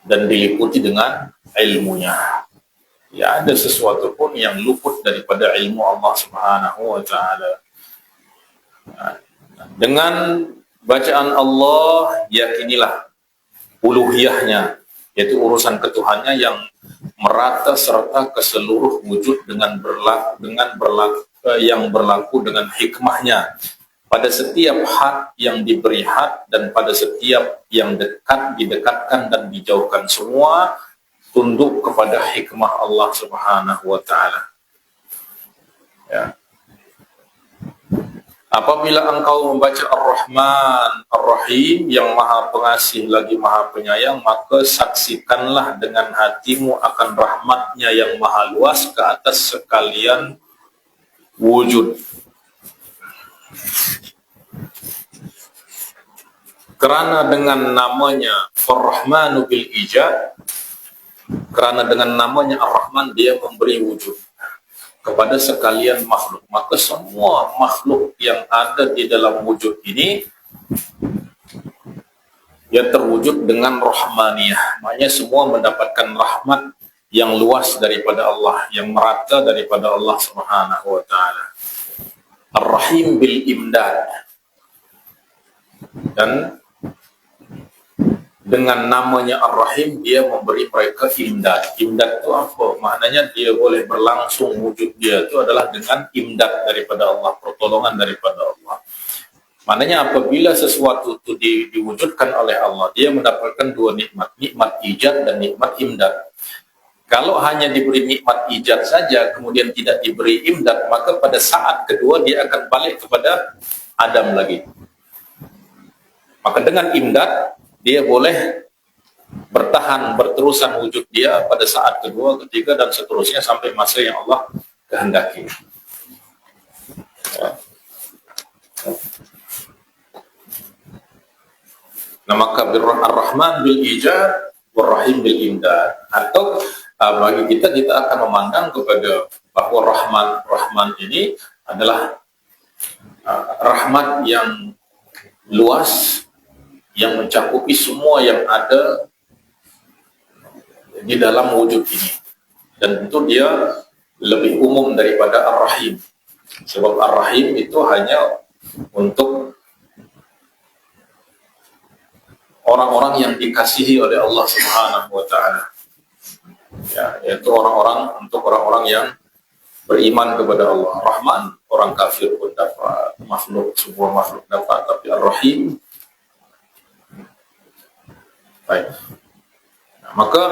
dan diliputi dengan ilmunya. Ya, ada sesuatu pun yang luput daripada ilmu Allah Subhanahu wa Ta'ala. Dengan bacaan Allah, yakinilah uluhiyahnya, yaitu urusan ketuhannya yang merata serta ke seluruh wujud yang berlaku dengan hikmahnya pada setiap had yang diberi had dan pada setiap yang dekat didekatkan dan dijauhkan, semua tunduk kepada hikmah Allah Subhanahu wa Ta'ala. Ya. Apabila engkau membaca Ar-Rahman Ar-Rahim yang Maha Pengasih lagi Maha Penyayang, maka saksikanlah dengan hatimu akan rahmatnya yang maha luas ke atas sekalian wujud. Kerana dengan namanya Ar-Rahmanu bil Ijad, karena dengan namanya Ar-Rahman dia memberi wujud kepada sekalian makhluk, maka semua makhluk yang ada di dalam wujud ini yang terwujud dengan rahmaniyah, maknanya semua mendapatkan rahmat yang luas daripada Allah, yang merata daripada Allah Subhanahu wa Ta'ala. Ar-Rahim bil imdad, dan dengan namanya Ar-Rahim dia memberi mereka imdad. Imdad itu apa? Maknanya dia boleh berlangsung wujud dia itu adalah dengan imdad daripada Allah, pertolongan daripada Allah. Maknanya apabila sesuatu itu diwujudkan oleh Allah, dia mendapatkan dua nikmat, nikmat ijad dan nikmat imdad. Kalau hanya diberi nikmat ijad saja kemudian tidak diberi imdad, maka pada saat kedua dia akan balik kepada Adam lagi. Maka dengan imdad dia boleh bertahan, berterusan wujud dia pada saat kedua, ketiga, dan seterusnya sampai masa yang Allah kehendaki. Nah, maka Ar-Rahman bil ijad, Ar-Rahim bil imdad. Atau bagi kita akan memandang kepada bahwa Rahman ini adalah rahmat yang luas, yang mencakupi semua yang ada di dalam wujud ini. Dan tentu dia lebih umum daripada Ar-Rahim. Sebab Ar-Rahim itu hanya untuk orang-orang yang dikasihi oleh Allah Subhanahu wa taala. Ya, yaitu untuk orang-orang yang beriman kepada Allah. Rahman, orang kafir pun dapat, sebuah makhluk dapat, tapi Ar-Rahim. Baik. Nah, maka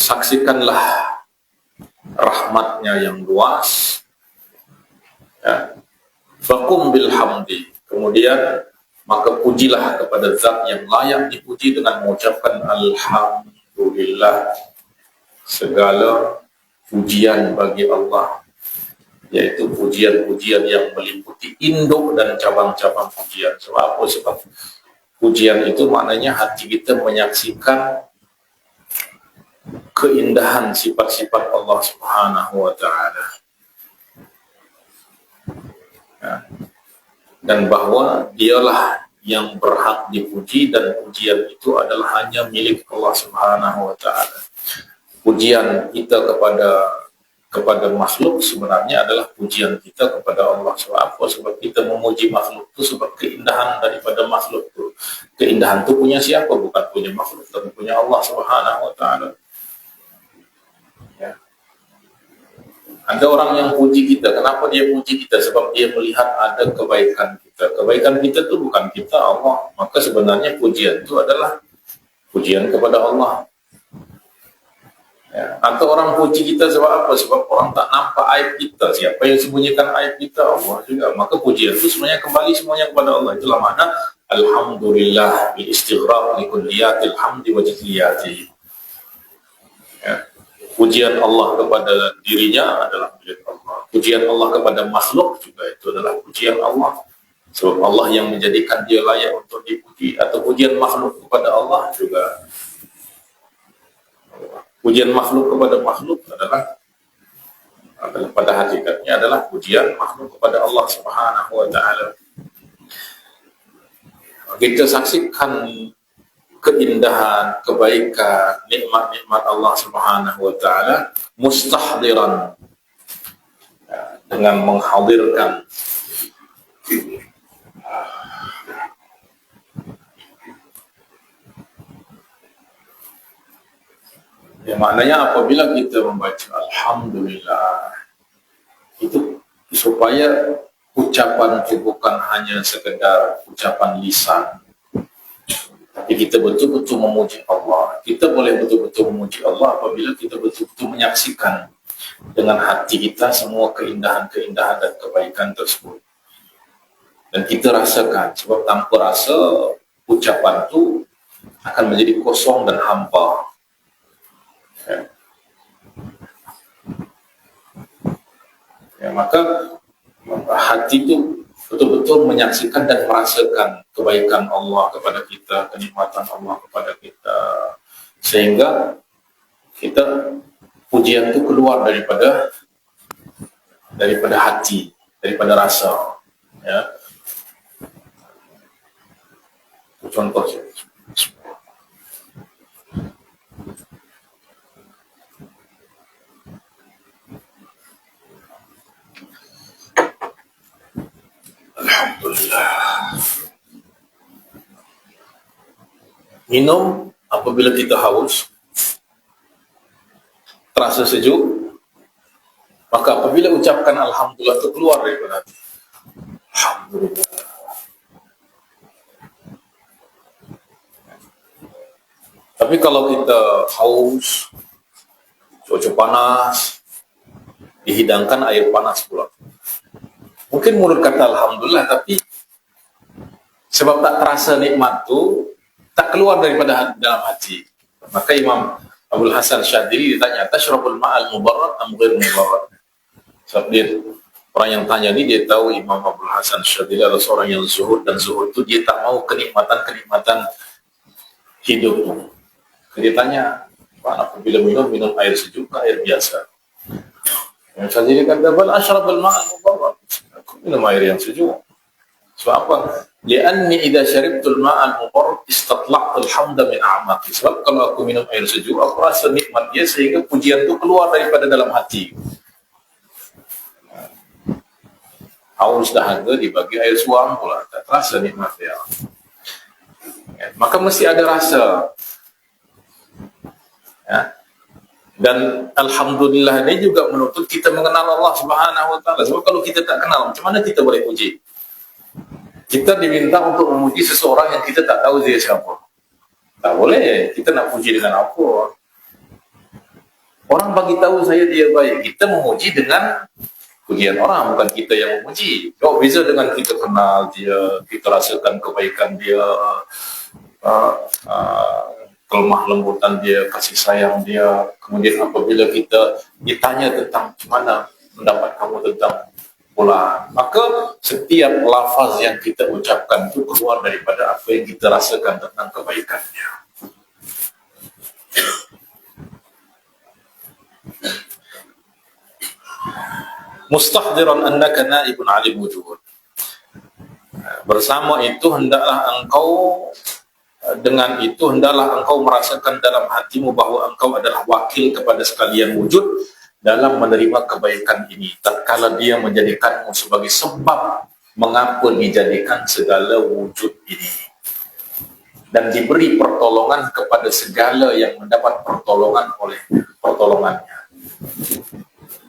saksikanlah rahmatnya yang luas. Ya. Faqum bil hamdi. Kemudian maka pujilah kepada zat yang layak dipuji dengan mengucapkan alhamdulillah. Segala pujian bagi Allah, yaitu pujian-pujian yang meliputi induk dan cabang-cabang pujian. Sebab apa? Sebab pujian itu maknanya hati kita menyaksikan keindahan sifat-sifat Allah Subhanahu wa taala. Ya. Dan bahwa dialah yang berhak dipuji, dan pujian itu adalah hanya milik Allah Subhanahu wa taala. Pujian kita kepada makhluk sebenarnya adalah pujian kita kepada Allah. Sebab apa? Sebab kita memuji makhluk itu sebab keindahan daripada makhluk itu. Keindahan itu punya siapa? Bukan punya makhluk, tapi punya Allah Subhanahu wa taala. Ya. Ada orang yang puji kita. Kenapa dia puji kita? Sebab dia melihat ada kebaikan kita. Kebaikan kita itu bukan kita, Allah. Maka sebenarnya pujian itu adalah pujian kepada Allah. Ya. Atau orang puji kita sebab apa? Sebab orang tak nampak aib kita. Siapa yang sembunyikan aib kita? Allah juga. Maka pujian itu semuanya kembali semuanya kepada Allah. Itulah makna alhamdulillah bil istighraq li kulliyatil hamdi wa jazliyatihi. Ya. Pujian Allah kepada dirinya adalah milik Allah. Pujian Allah kepada makhluk juga itu adalah pujian Allah. Sebab Allah yang menjadikan dia layak untuk dipuji. Atau pujian makhluk kepada Allah juga. Pujian makhluk kepada makhluk adalah pada hakikatnya adalah pujian makhluk kepada Allah Subhanahu wa taala. Kita saksikan keindahan, kebaikan, nikmat-nikmat Allah Subhanahu wa taala mustahdiran, dengan menghadirkan ya, maknanya apabila kita membaca alhamdulillah itu supaya ucapan itu bukan hanya sekedar ucapan lisan, tapi kita betul-betul memuji Allah. Kita boleh betul-betul memuji Allah apabila kita betul-betul menyaksikan dengan hati kita semua keindahan-keindahan dan kebaikan tersebut. Dan kita rasakan, sebab tanpa rasa ucapan itu akan menjadi kosong dan hampa. Ya. Ya, maka hati itu betul-betul menyaksikan dan merasakan kebaikan Allah kepada kita, kenikmatan Allah kepada kita, sehingga kita pujian itu keluar daripada hati, daripada rasa. Ya. Contoh saja. Alhamdulillah. Minum apabila kita haus, terasa sejuk, maka apabila ucapkan alhamdulillah itu keluar daripada hati. Alhamdulillah. Tapi kalau kita haus, cuaca panas, dihidangkan air panas pula. Mungkin mulut kata alhamdulillah, tapi Sebab tak terasa nikmat tu tak keluar daripada dalam hati. Maka Imam Abdul Hasan Syadzili ditanya, tashrabul ma'al mubarrad am ghair mubarrad? Sebab dia, orang yang tanya ni dia tahu Imam Abdul Hasan Syadzili adalah seorang yang zuhud, dan zuhud tu dia tak mau kenikmatan hidup tu. Dia tanya, apabila minum air sejuk ke air biasa? Yang Syadzili kata, bal ashrabul ma'al mubarrad. Aku minum air yang sejuk. Sebab apa? Li'anni idza syaribtul ma'al mubarrad istatla'tul hamda min a'maqi. Sebab kalau aku minum air sejuk, aku rasa nikmat dia sehingga pujian itu keluar daripada dalam hati. Haus dahaga dibagi air suam pula, tak terasa nikmat dia. Maka mesti ada rasa. Ya. Dan alhamdulillah ini juga menuntut kita mengenal Allah Subhanahu wa taala. Sebab kalau kita tak kenal, macam mana kita boleh puji? Kita diminta untuk memuji seseorang yang kita tak tahu dia siapa. Tak boleh. Kita nak puji dengan apa? Orang bagi tahu saya dia baik, kita memuji dengan pujian orang, bukan kita yang memuji. Kau beza dengan kita kenal dia, kita rasakan kebaikan dia, kelemah lembutan dia, kasih sayang dia. Kemudian apabila kita ditanya tentang gimana pendapat kamu tentang bola, maka setiap lafaz yang kita ucapkan itu keluar daripada apa yang kita rasakan tentang kebaikannya. Mustahdiran annaka naibun 'alil wujud. Bersama itu hendaklah engkau, dengan itu hendaklah engkau merasakan dalam hatimu bahwa engkau adalah wakil kepada sekalian wujud dalam menerima kebaikan ini, tatkala dia menjadikanmu sebagai sebab mengapa dijadikan segala wujud ini, dan diberi pertolongan kepada segala yang mendapat pertolongan oleh pertolongannya.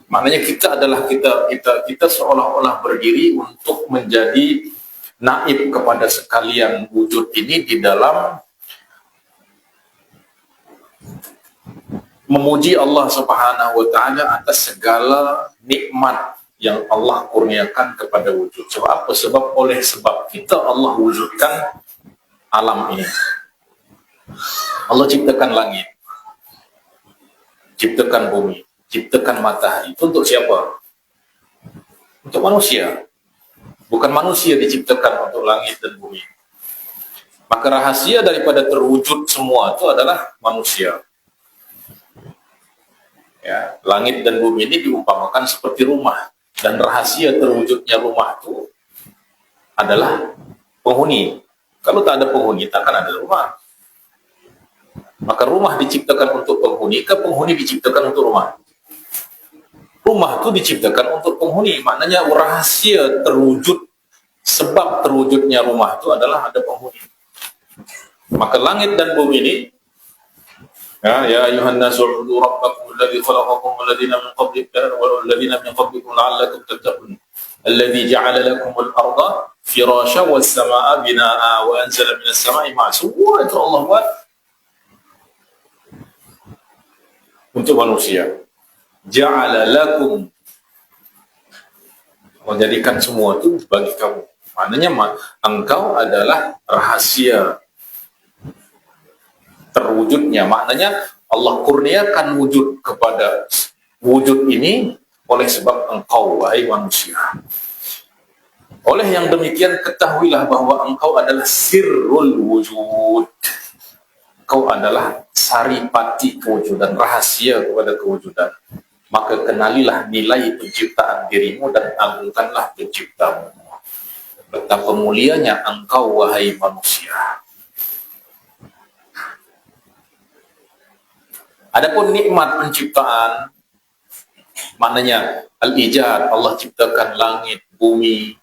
Maknanya kita seolah-olah berdiri untuk menjadi naib kepada sekalian wujud ini di dalam memuji Allah Subhanahu wa taala atas segala nikmat yang Allah kurniakan kepada wujud. Sebab apa? Sebab oleh sebab kita Allah wujudkan alam ini. Allah ciptakan langit, ciptakan bumi, ciptakan matahari. Itu untuk siapa? Untuk manusia. Bukan manusia diciptakan untuk langit dan bumi. Maka rahasia daripada terwujud semua itu adalah manusia. Ya, langit dan bumi ini diumpamakan seperti rumah, dan rahasia terwujudnya rumah itu adalah penghuni. Kalau tak ada penghuni, tak akan ada rumah. Maka rumah diciptakan untuk penghuni, ke penghuni diciptakan untuk rumah? Rumah itu diciptakan untuk penghuni. Maknanya rahasia terwujud, sebab terwujudnya rumah itu adalah ada penghuni. Maka langit dan bumi ini, ya ayuhan nasu ubudu rabbakum alladhi khalaqakum walladhina min qablikum walladhina min qablikum la'allakum tattaqun alladhi ja'ala lakum al-ardha firasha was samaa binaa wa anzala minas samai ma'a. Semua itu Allah buat untuk manusia. Ja'ala lakum, menjadikan semua itu bagi kamu. Maknanya engkau adalah rahasia terwujudnya. Maknanya Allah kurniakan wujud kepada wujud ini oleh sebab engkau, wahai manusia. Oleh yang demikian, ketahuilah bahwa engkau adalah sirrul wujud. Engkau adalah saripati kewujudan, rahasia kepada kewujudan. Maka kenalilah nilai penciptaan dirimu dan agungkanlah penciptamu. Betapa mulianya engkau, wahai manusia. Adapun nikmat penciptaan, maknanya al-ijad, Allah ciptakan langit, bumi,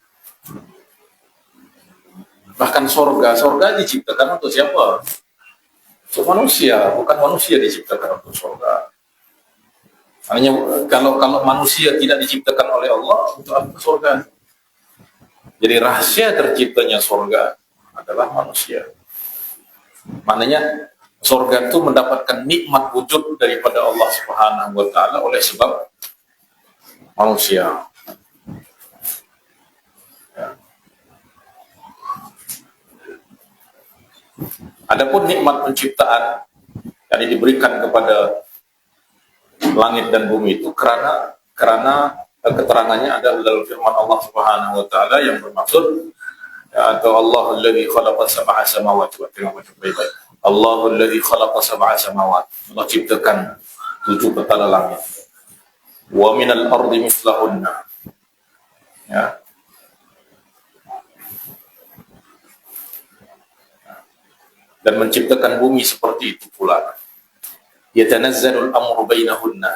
bahkan sorga. Sorga diciptakan untuk siapa? Untuk manusia, bukan manusia diciptakan untuk sorga. Maknanya kalau manusia tidak diciptakan oleh Allah, untuk apa sorga? Jadi rahasia terciptanya sorga adalah manusia. Maknanya sorga itu mendapatkan nikmat wujud daripada Allah Subhanahu wa taala oleh sebab manusia. Ya. Adapun nikmat penciptaan yang diberikan kepada langit dan bumi itu karena keterangannya ada dalam firman Allah Subhanahu wa taala yang bermaksud atau Allahul khalaqa sab'a samawati wa baik. Allahul khalaqa sab'a samawati. Allah ciptakan 7 petala langit. Wa minal ardi mislahunna. Ya. Dan menciptakan bumi seperti itu pula. Yatanazzalul amru bainahunna.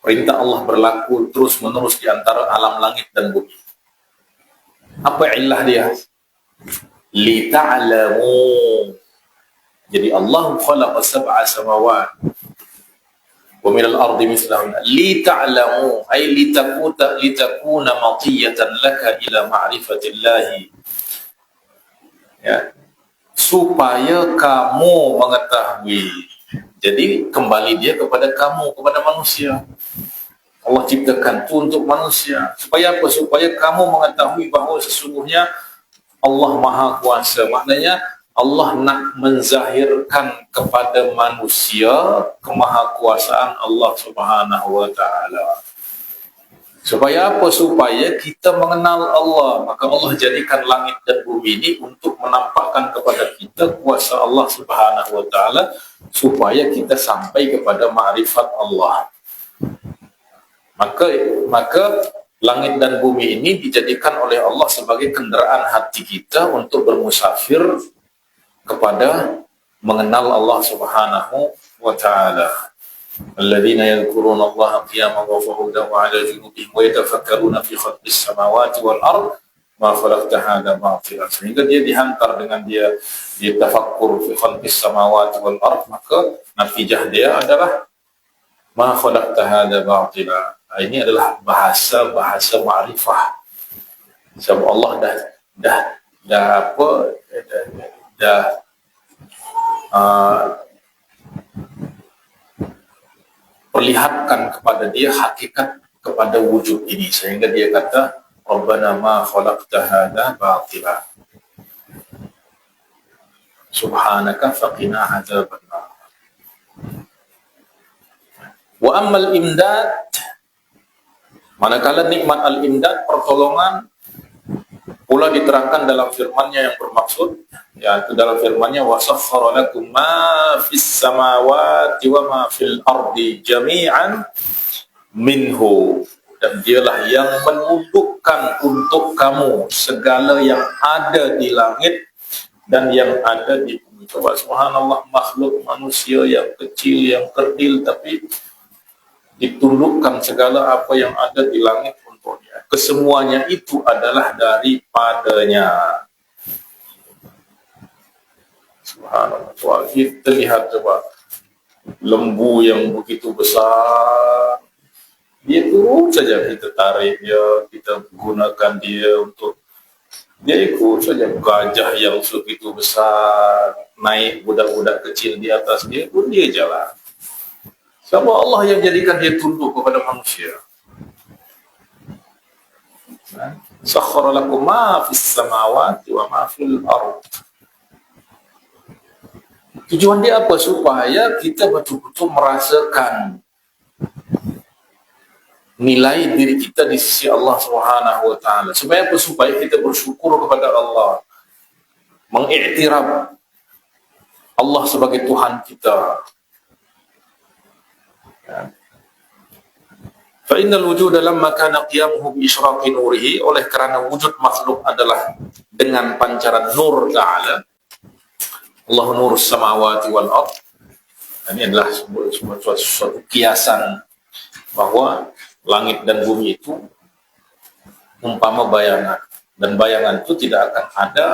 Perintah Allah berlaku terus-menerus di antara alam langit dan bumi. Apa illah dia? Li ta'lamu. Jadi Allah khalaqa sab'a samawat wa minal ardi mislahunna. Li ta'lamu ay litakuna matiyatan laka ila ma'rifatillahi. Ya. Supaya kamu mengetahui. Jadi kembali dia kepada kamu, kepada manusia. Allah ciptakan itu untuk manusia. Supaya apa? Supaya kamu mengetahui bahawa sesungguhnya Allah Maha Kuasa. Maknanya Allah nak menzahirkan kepada manusia kemahakuasaan Allah Subhanahu wa taala. Supaya apa? Supaya kita mengenal Allah. Maka Allah jadikan langit dan bumi ini untuk menampakkan kepada kita kuasa Allah Subhanahu wa taala supaya kita sampai kepada ma'rifat Allah. Maka langit dan bumi ini dijadikan oleh Allah sebagai kendaraan hati kita untuk bermusafir kepada mengenal Allah Subhanahu wa taala. Alladzina yadhkuruna Allaha qiyaman wa qu'udan wa 'ala junubihim wa yatafakkaruna fi khalqis samawati wal ard ma khalaqta hadza batila. Sehingga dia dihantar dengan dia tafakkur fi khalqis samawati wal ard, maka natijah dia adalah ma khalaqta hadza batila. Ini adalah bahasa ma'rifah. Sebab Allah perlihatkan kepada dia hakikat kepada wujud ini, sehingga dia kata Rabbana ma khalaqta hadza batila subhanaka faqina adzabannar. Wa ammal imdad, manakala nikmat al-imdad, pertolongan, pula diterangkan dalam firman-Nya yang bermaksud, yaitu dalam firman-Nya wasakhkhara lakum ma fis samawati wa ma fil ardi jami'an minhu, dan dialah yang menundukkan untuk kamu segala yang ada di langit dan yang ada di bumi. Coba subhanallah, makhluk manusia yang kecil, yang kerdil, tapi ditundukkan segala apa yang ada di langit untuknya. Kesemuanya itu adalah daripadanya. Subhanallah. Wah, kita lihat coba lembu yang begitu besar, dia turun saja kita tarik dia, kita gunakan dia untuk dia ikut saja. Gajah yang segitu besar naik budak-budak kecil di atas dia pun dia jalan. Sebab Allah yang jadikan dia tunduk kepada manusia. Sakhkhara lakum ma fis samawati wa ma fil ard. Tujuan dia apa? Supaya kita betul-betul merasakan nilai diri kita di sisi Allah Subhanahu wa taala. Supaya apa? Supaya kita bersyukur kepada Allah, mengiktiraf Allah sebagai Tuhan kita. Fa innal wujuda lamma kana qiyamuhu bi isyraqi nurihi, oleh kerana wujud makhluk adalah dengan pancaran nur ta'ala. Allahu nurus samawati wal ard. Ini adalah suatu kiasan bahwa langit dan bumi itu umpama bayangan, dan bayangan itu tidak akan ada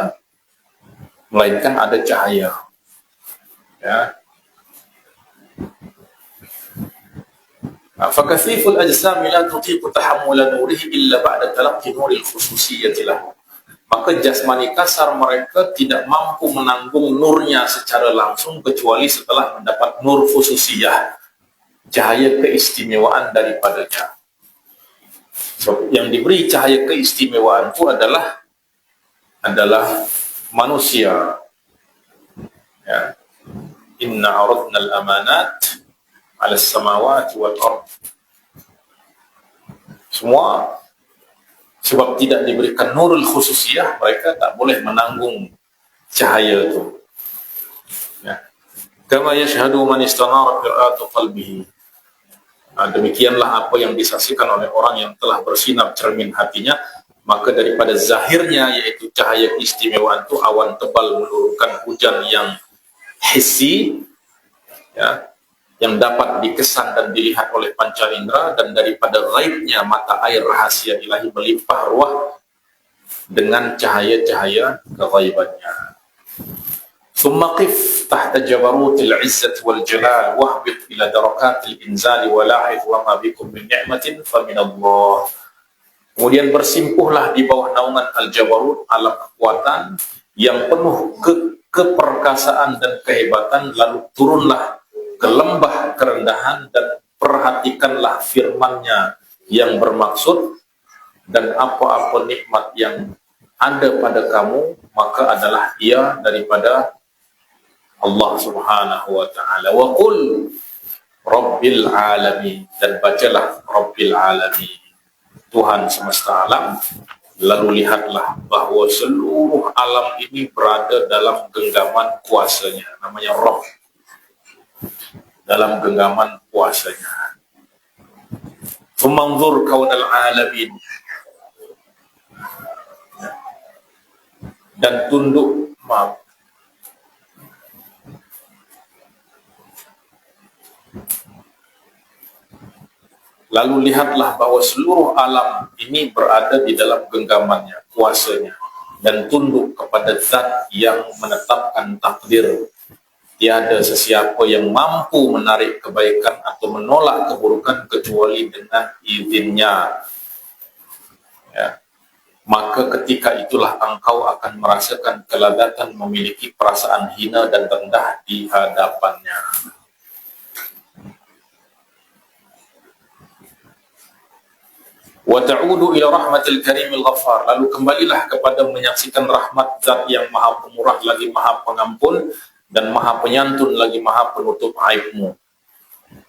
melainkan ada cahaya. Ya. Fakasiful ajsami la tutiqu tahammula nurihi illa ba'da talaqqi nuril khususiyyati lahu. Maka jasmani kasar mereka tidak mampu menanggung nurnya secara langsung kecuali setelah mendapat nur khususiyah, cahaya keistimewaan daripadanya. So, yang diberi cahaya keistimewaan itu adalah manusia. Ya. Inna aradna al-amanat 'ala as-samawati wal ard. Semua sebab tidak diberikan nurul khususiyah, mereka tak boleh menanggung cahaya itu. Ya. Kama yashhadu man istanara qira'atu qalbihi. Demikianlah apa yang disaksikan oleh orang yang telah bersinar cermin hatinya, maka daripada zahirnya yaitu cahaya keistimewaan itu awan tebal menurunkan hujan yang hissi, ya, yang dapat dikesan dan dilihat oleh panca indera, dan daripada ghaibnya mata air rahasia ilahi melimpah ruah dengan cahaya-cahaya keghaibannya. Thumma qif tahta jabarutil izzati wal jalal wahbit ila darakatil inzali walahid wa ma bikum min ni'matin fa min Allah. Kemudian bersimpuhlah di bawah naungan al-jabarut, alam kekuatan yang penuh keperkasaan dan kehebatan, lalu turunlah ke lembah kerendahan dan perhatikanlah firman-Nya yang bermaksud, dan apa-apa nikmat yang ada pada kamu maka adalah ia daripada Allah Subhanahu wa ta'ala. Wa qul Rabbil alamin, dan bacalah Rabbil alamin, Tuhan semesta alam. Lalu lihatlah bahwa seluruh alam ini berada dalam genggaman kuasanya, namanya Rabb, dalam genggaman kuasanya. Famanzur kaunal alamin, dan tunduk, maaf, lalu lihatlah bahwa seluruh alam ini berada di dalam genggamannya, kuasanya, dan tunduk kepada zat yang menetapkan takdir. Tiada sesiapa yang mampu menarik kebaikan atau menolak keburukan kecuali dengan izinnya. Ya. Maka ketika itulah engkau akan merasakan kelazatan memiliki perasaan hina dan rendah di hadapannya. Wa ta'udu ila rahmatil karimil ghaffar, lalu kembalilah kepada menyaksikan rahmat zat yang maha pemurah lagi maha pengampun dan maha penyantun lagi maha penutup aibmu.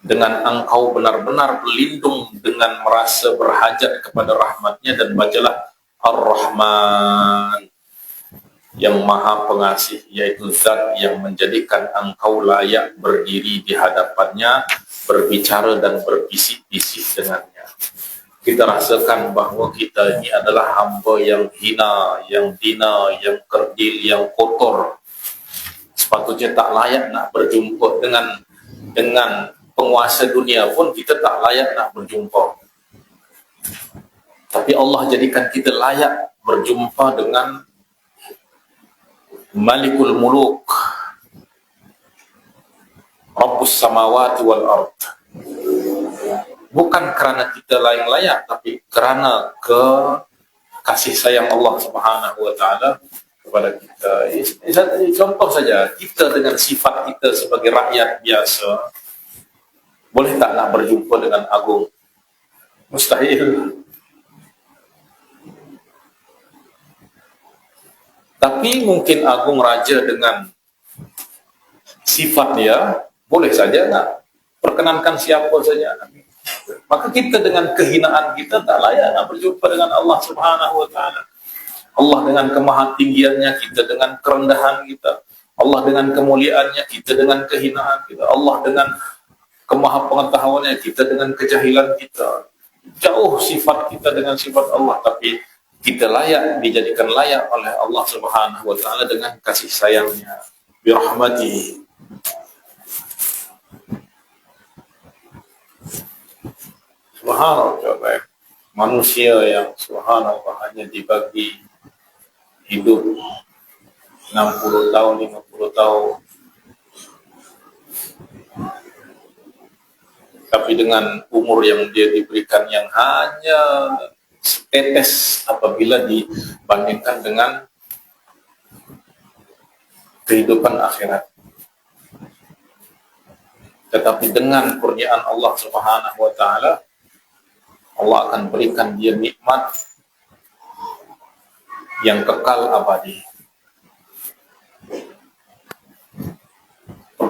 Dengan engkau benar-benar berlindung dengan merasa berhajat kepada rahmatnya, dan bacalah Ar-Rahman, yang maha pengasih, yaitu zat yang menjadikan engkau layak berdiri di hadapannya, berbicara dan berbisik-bisik dengannya. Kita rasakan bahwa kita ini adalah hamba yang hina, yang dina, yang kerdil, yang kotor. Sepatutnya tak layak nak berjumpa dengan penguasa dunia pun kita tak layak nak berjumpa. Tapi Allah jadikan kita layak berjumpa dengan Malikul Muluk, Rabbus Samawati wal Ard. Bukan kerana kita layak, tapi kerana kasih sayang Allah Subhanahu wa ta'ala kepada kita. Contoh saja, kita dengan sifat kita sebagai rakyat biasa, boleh tak nak berjumpa dengan Agung? Mustahil. Tapi mungkin Agung Raja dengan sifat dia, boleh saja nak perkenankan siapa saja. Maka kita dengan kehinaan kita tak layak nak berjumpa dengan Allah Subhanahu wa ta'ala. Allah dengan kemahatinggiannya, kita dengan kerendahan kita. Allah dengan kemuliaannya, kita dengan kehinaan kita. Allah dengan kemahapengetahuannya, kita dengan kejahilan kita. Jauh sifat kita dengan sifat Allah, tapi kita layak, dijadikan layak oleh Allah Subhanahu wa ta'ala dengan kasih sayangnya, birahmatihi. Subhanallah, manusia yang subhanallah hanya dibagi hidup 60 tahun, 50 tahun, tapi dengan umur yang dia diberikan yang hanya setetes apabila dibandingkan dengan kehidupan akhirat. Tetapi dengan kurniaan Allah Subhanahu wa ta'ala, Allah akan berikan dia nikmat yang kekal abadi.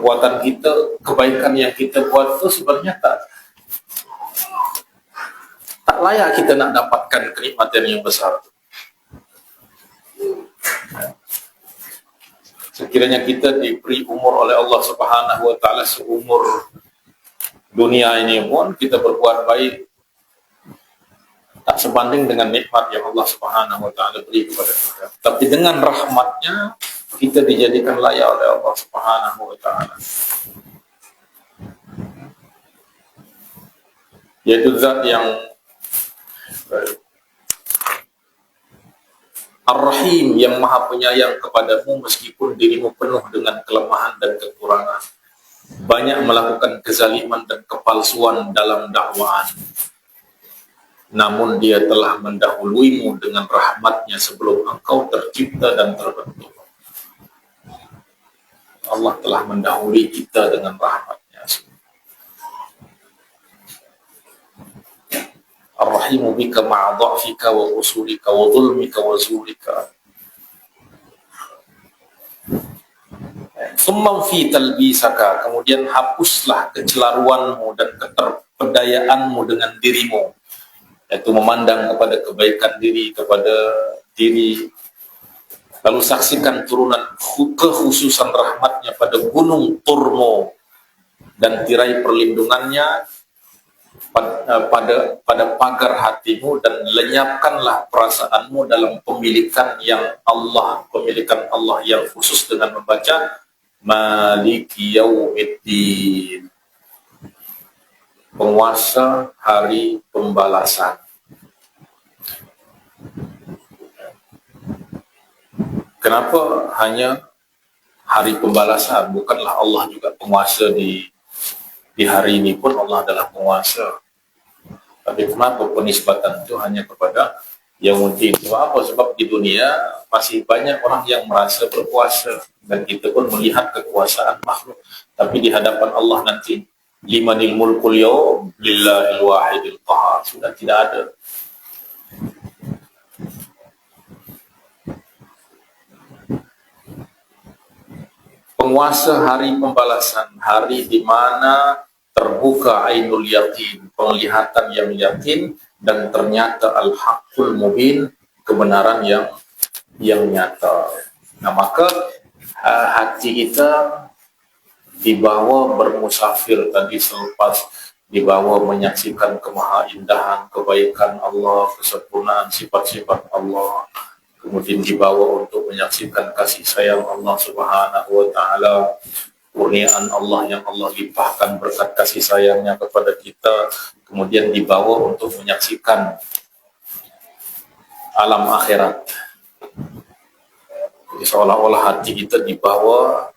perbuatan kita, kebaikan yang kita buat itu sebenarnya tak layak kita nak dapatkan kenikmatan yang besar. Sekiranya kita diberi umur oleh Allah Subhanahu wa taala seumur dunia ini pun kita berbuat baik tak sebanding dengan nikmat yang Allah Subhanahu wa taala beri kepada kita. Tapi dengan rahmatnya kita dijadikan layak oleh Allah Subhanahu wa taala. Yaitu zat yang Ar-Rahim, yang maha penyayang kepadamu meskipun dirimu penuh dengan kelemahan dan kekurangan, banyak melakukan kezaliman dan kepalsuan dalam dakwaan. Namun dia telah mendahuluimu dengan rahmatnya sebelum engkau tercipta dan terbentuk. Allah telah mendahului kita dengan rahmatnya. Ar-Rahimu bika ma'a dha'fika wa usulika wa dhulmika wa zulika. Summa fi talbisaka, kemudian hapuslah kecelaruanmu dan keterpedayaanmu dengan dirimu, yaitu memandang kepada kebaikan diri, kepada diri. Lalu saksikan turunan kekhususan rahmatnya pada gunung Turmo dan tirai perlindungannya pada pagar hatimu, dan lenyapkanlah perasaanmu dalam pemilikan Allah yang khusus dengan membaca Maliki Yaumiddin, penguasa hari pembalasan. Kenapa hanya hari pembalasan? Bukanlah Allah juga penguasa di hari ini pun Allah adalah penguasa. Tapi kenapa penisbatan itu hanya kepada Yaumuddin? Sebab apa? Sebab di dunia masih banyak orang yang merasa berkuasa, dan kita pun melihat kekuasaan makhluk. Tapi di hadapan Allah nanti, limanil mulkul yawm lillahil wahidil qahar, sudah tidak ada. Penguasa hari pembalasan, hari di mana terbuka ainul yakin, penglihatan yang yakin, dan ternyata al-haqqul mubin, kebenaran yang nyata. Nah, maka hati kita dibawa bermusafir tadi, selepas dibawa menyaksikan kemahaindahan, kebaikan Allah, kesempurnaan sifat-sifat Allah, kemudian dibawa untuk menyaksikan kasih sayang Allah Subhanahu wa taala, kurniaan Allah yang Allah limpahkan berkat kasih sayangnya kepada kita, kemudian dibawa untuk menyaksikan alam akhirat. Jadi seolah-olah hati kita dibawa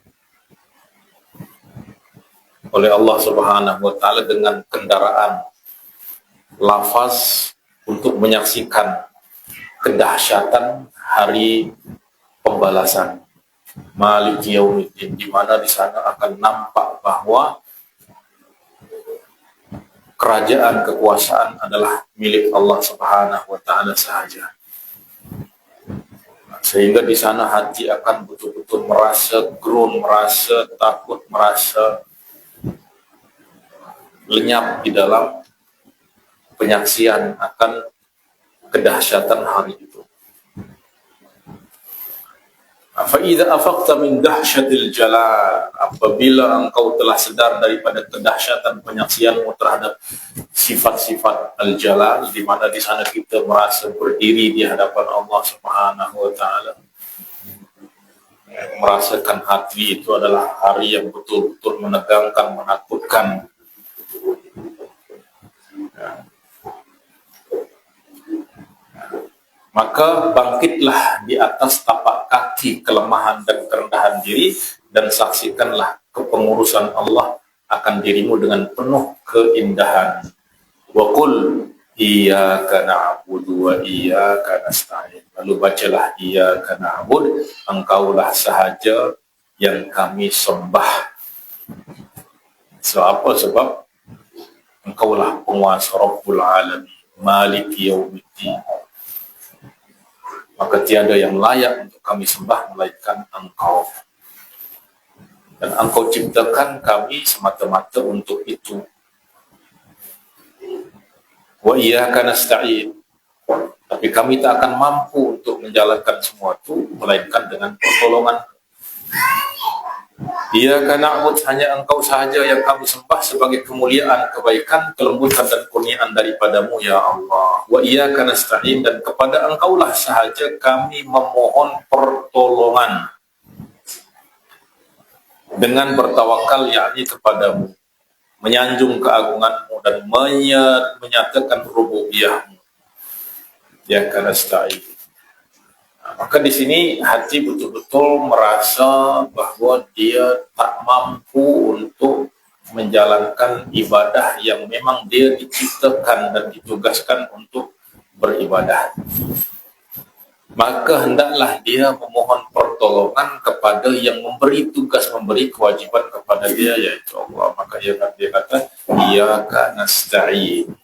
oleh Allah Subhanahu wa taala dengan kendaraan lafaz untuk menyaksikan kedahsyatan hari pembalasan, Maliki Yaumiddin, di mana di sana akan nampak bahwa kerajaan kekuasaan adalah milik Allah Subhanahu wa taala sahaja. Sehingga di sana hati akan betul-betul merasa gerun, merasa takut, merasa lenyap di dalam penyaksian akan kedahsyatan hari itu. Fa'idha afaqta min dahsyatil jalal, apabila engkau telah sedar daripada kedahsyatan penyaksianmu terhadap sifat-sifat al-jalal, di mana di sana kita merasa berdiri di hadapan Allah Subhanahu wa taala, merasakan hati itu adalah hari yang betul-betul menegangkan, menakutkan. Maka bangkitlah di atas tapak kaki kelemahan dan kerendahan diri, dan saksikanlah kepengurusan Allah akan dirimu dengan penuh keindahan. Wa qul iyyaka na'budu wa iyyaka nasta'in. Lalu bacalah iyyaka na'bud, engkaulah sahaja yang kami sembah. Sebab apa? Sebab engkaulah penguasa Rabbul Alamin, Maliki Yaumiddin. Maka tiada yang layak untuk kami sembah melainkan engkau. dan Engkau ciptakan kami semata-mata untuk itu. Wa iyyaka nasta'in, tapi kami tak akan mampu untuk menjalankan semua itu melainkan dengan pertolongan. Iyyaka na'bud, hanya Engkau sahaja yang kami sembah sebagai kemuliaan, kebaikan, kelembutan dan kurniaan daripadamu ya Allah. Wa iyyaka nasta'in, dan kepada Engkaulah sahaja kami memohon pertolongan dengan bertawakal, yakni kepadamu, menyanjung keagunganmu dan menyatakan rububiyahmu. Ya nasta'in. Maka di sini hati betul-betul merasa bahwa dia tak mampu untuk menjalankan ibadah yang memang dia diciptakan dan ditugaskan untuk beribadah. Maka hendaklah dia memohon pertolongan kepada yang memberi tugas, memberi kewajiban kepada dia, yaitu Allah. Maka dia kata, iyyaka nasta'in.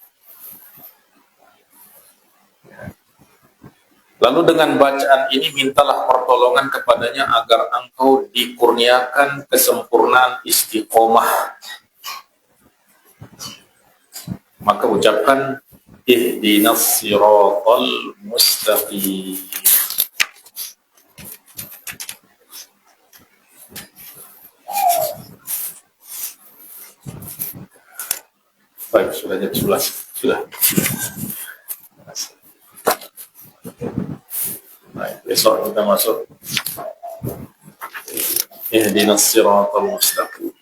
Lalu dengan bacaan ini mintalah pertolongan kepadanya agar engkau dikurniakan kesempurnaan istiqomah. Maka ucapkan ihdinas siratal mustaqim. Baik, sudah jam 11. Sudah. Baik, besok kita masuk ihdinas siratal mustaqim.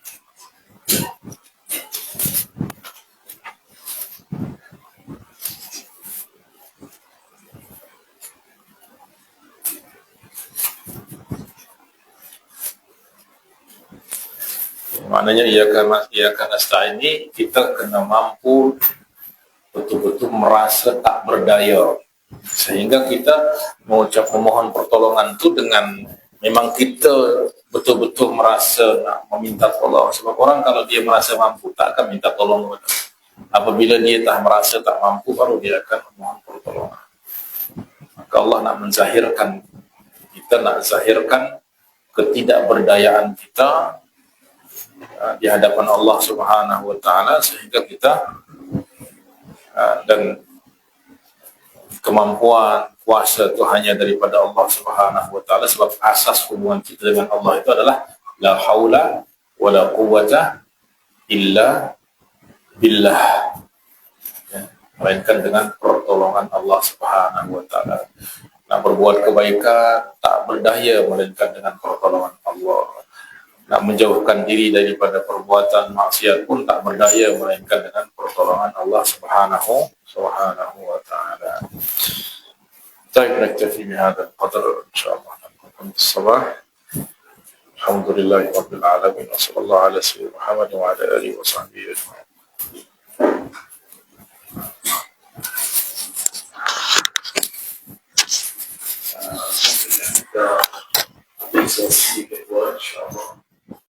Maknanya iyyaka nasta'in ini kita kena mampu betul-betul merasa tak berdaya, sehingga kita mengucap memohon pertolongan itu dengan memang kita betul-betul merasa nak meminta tolong. Sebab orang kalau dia merasa mampu tak akan minta tolong. Apabila dia tak merasa tak mampu, baru dia akan memohon pertolongan. Maka Allah nak menzahirkan, kita nak zahirkan ketidakberdayaan kita di hadapan Allah Subhanahu wa taala, sehingga kita dan kemampuan kuasa itu hanya daripada Allah Subhanahu wa taala. Sebab asas hubungan kita dengan Allah itu adalah la haula wala quwwata illa billah, ya, melainkan dengan pertolongan Allah Subhanahu wa taala. Nak berbuat kebaikan tak berdaya melainkan dengan pertolongan Allah. Nak menjauhkan diri daripada perbuatan maksiat pun tak berdaya melainkan dengan pertolongan Allah Subhanahu wa taala. Baik, naktafi bihadza al-qadr insyaallah. Alhamdulillah. Alhamdulillahirabbil alamin wa sallallahu ala sayyidina Muhammad wa ala alihi wa sahbihi ajma'in. Bisa sedikit buat insyaallah.